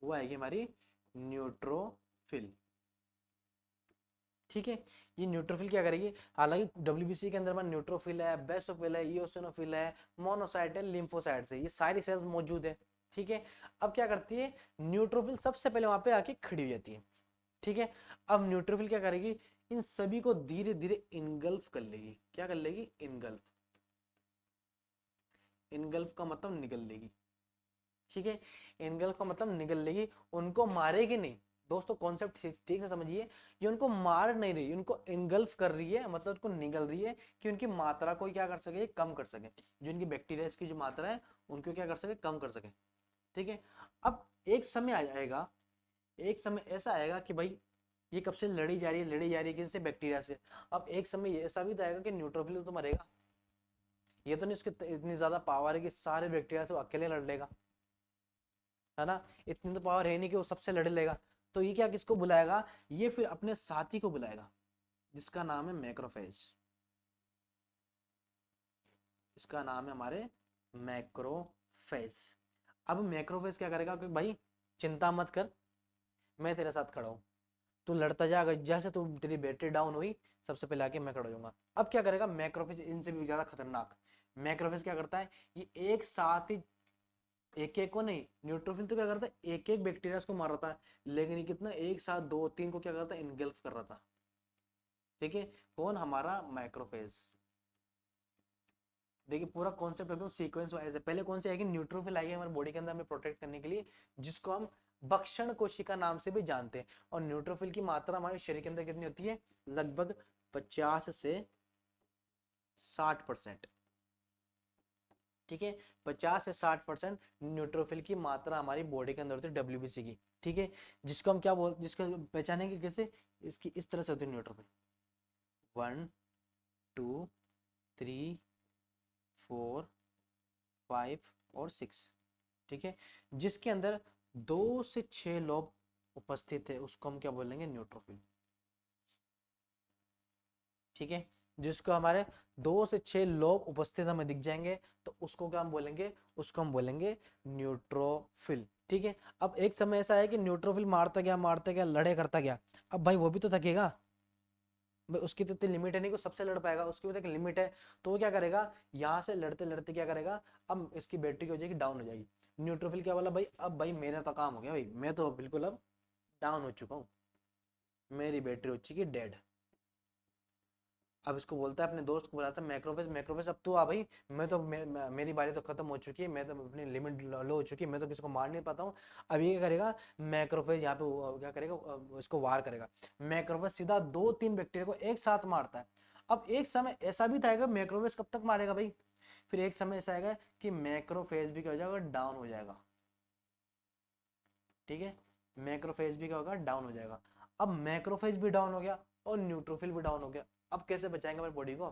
वो आएगी हमारी न्यूट्रोफिल। ठीक है, ये न्यूट्रोफिल क्या करेगी, हालांकि डब्ल्यूबीसी के अंदर में न्यूट्रोफिल है, बेसोफिल है, इओसिनोफिल है, मोनोसाइट है, लिम्फोसाइट्स है, ये सारी सेल्स मौजूद है। ठीक है, अब क्या करती है न्यूट्रोफिल, सबसे पहले वहां पे आके खड़ी हो जाती है। ठीक है, अब न्यूट्रोफिल क्या करेगी, इन सभी को धीरे धीरे इनगल्फ कर लेगी। क्या कर लेगी, इनगल्फ, इनगल्फ का मतलब निगल लेगी। ठीक है, इनगल्फ का मतलब निगल लेगी, उनको मारेगी नहीं दोस्तों, कॉन्सेप्ट ठीक से समझिए, ये उनको मार नहीं रही, उनको इनगल्फ कर रही है, मतलब उनको निगल रही है कि उनकी मात्रा को क्या कर सके, कम कर सके, जो इनकी बैक्टीरिया की जो मात्रा है उनको क्या कर सके, कम कर सके। ठीक है, अब एक समय आ जाएगा, एक समय ऐसा आएगा कि भाई ये कब से लड़ी जा रही है, लड़ी जा रही है किससे, बैक्टीरिया से। अब एक समय ऐसा भी तो आएगा कि न्यूट्रोफिल तो मरेगा, ये तो नहीं उसकी इतनी ज्यादा पावर है कि सारे बैक्टीरिया से वो अकेले लड़ लेगा, है ना, इतनी तो पावर है नहीं कि वो सबसे लड़ लेगा। तो ये क्या किसको बुलाएगा, ये फिर अपने साथी को बुलाएगा जिसका नाम है मैक्रोफेज, इसका नाम है हमारे मैक्रोफेज। अब मैक्रोफेज क्या करेगा कि भाई चिंता मत कर, मैं तेरे साथ खड़ा हूं, तू लड़ता जा, अगर जैसे तू तेरी बैटरी डाउन हुई सबसे पहले आके मैं खड़ा हो जाऊंगा। अब क्या करेगा मैक्रोफेज, इनसे भी ज्यादा खतरनाक, मैक्रोफेज क्या करता है, ये एक साथ ही एक एक को नहीं, न्यूट्रोफिल तो क्या करता है एक एक बैक्टीरिया को मार रहा था, लेकिन ये कितना एक साथ दो तीन को क्या करता है, इनगल्फ कर रहा था। ठीक है, कौन, हमारा माइक्रोफेज। देखिए पूरा कॉन्सेप्ट एकदम सीक्वेंस वाइज है, पहले कौन सी आएगी, न्यूट्रोफिल आएगी हमारे बॉडी के अंदर हमें प्रोटेक्ट करने के लिए, जिसको हम भक्षण कोशिका नाम से भी जानते हैं। और न्यूट्रोफिल की मात्रा हमारे शरीर के अंदर कितनी होती है, लगभग 50 से 60%। ठीक है, 50 से 60% न्यूट्रोफिल की मात्रा हमारी बॉडी के अंदर होती है, डब्ल्यूबीसी की। ठीक है, जिसको हम क्या बोल, जिसको पहचानेंगे कैसे, इसकी इस तरह से होती है न्यूट्रोफिल, 1 2 3 4 5 और 6। ठीक है, जिसके अंदर 2 से 6 लोब उपस्थित है उसको हम क्या बोलेंगे, न्यूट्रोफिल। ठीक है, जिसको हमारे 2 से 6 लोब उपस्थित हमें दिख जाएंगे तो उसको क्या हम बोलेंगे, उसको हम बोलेंगे न्यूट्रोफिल। ठीक है, अब एक समय ऐसा है कि न्यूट्रोफिल मारता गया लड़े करता गया, अब भाई वो भी तो थकेगा, भाई उसकी तो इतनी लिमिट है नहीं कि सबसे लड़ पाएगा, उसकी भी तो एक लिमिट है। तो वो क्या करेगा, यहाँ से लड़ते लड़ते क्या करेगा, अब इसकी बैटरी हो जाएगी, डाउन हो जाएगी। न्यूट्रोफिल क्या बोला, भाई अब भाई मेरा तो काम हो गया, भाई मैं तो बिल्कुल अब डाउन हो चुका हूँ, मेरी बैटरी हो चुकी डेड। अब इसको बोलता है, अपने दोस्त को बुलाता है, मैक्रोफेज, मैक्रोफेज अब तू आ भाई, मैं तो मेरी बारी तो खत्म हो चुकी है, मैं तो अपनी लिमिट लो हो चुकी है, मैं तो किसी को मार नहीं पाता हूँ। अब ये क्या करेगा, मैक्रोफेज यहाँ पे क्या करेगा, इसको वार करेगा। मैक्रोफेज सीधा 2-3 बैक्टीरिया को एक साथ मारता है। अब एक समय ऐसा भी था, मैक्रोफेज कब तक मारेगा भाई, फिर एक समय ऐसा आएगा कि मैक्रोफेज भी क्या हो जाएगा, डाउन हो जाएगा। ठीक है, मैक्रोफेज भी क्या होगा, डाउन हो जाएगा। अब मैक्रोफेज भी डाउन हो गया और न्यूट्रोफिल भी डाउन हो गया, अब कैसे बचाएंगे हमारी बॉडी को,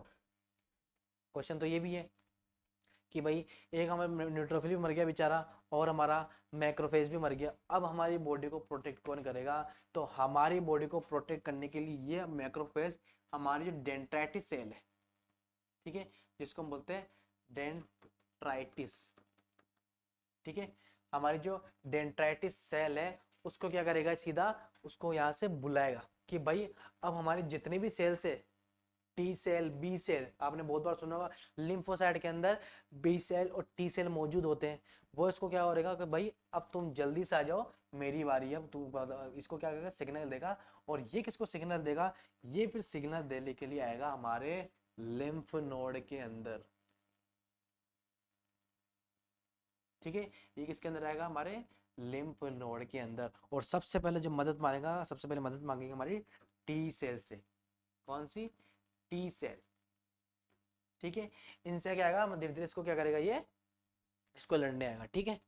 क्वेश्चन तो ये भी है कि भाई एक हमारा न्यूट्रोफिल भी मर गया बेचारा और हमारा मैक्रोफेज भी मर गया, अब हमारी बॉडी को प्रोटेक्ट कौन करेगा, तो हमारी बॉडी को प्रोटेक्ट करने के लिए ये मैक्रोफेज हमारी जो डेंड्राइटिस सेल है, ठीक है, जिसको हम बोलते हैं डेंड्राइटिस। ठीक है, हमारी जो डेंड्राइटिस सेल है उसको क्या करेगा, सीधा उसको यहाँ से बुलाएगा कि भाई अब हमारी जितनी भी सेल्स है, टी सेल, बी सेल, आपने बहुत बार सुना होगा लिम्फोसाइट के अंदर बी सेल और टी सेल मौजूद होते हैं, वो इसको क्या करेगा कि भाई अब तुम जल्दी से आ जाओ, मेरी बारी है, अब तू इसको क्या करेगा, सिग्नल देगा। और ये किसको सिग्नल देगा, ये फिर सिग्नल देने के लिए आएगा हमारे लिम्फ नोड के अंदर। ठीक है, ये किसके अंदर आएगा, हमारे लिम्फ नोड के अंदर। और सबसे पहले जो मदद मांगेगा, सबसे पहले मदद मांगेगी हमारी टी सेल से, कौन सी, टी सेल। ठीक है, इनसे क्या आएगा, धीरे धीरे इसको क्या करेगा, ये इसको लड़ने आएगा। ठीक है,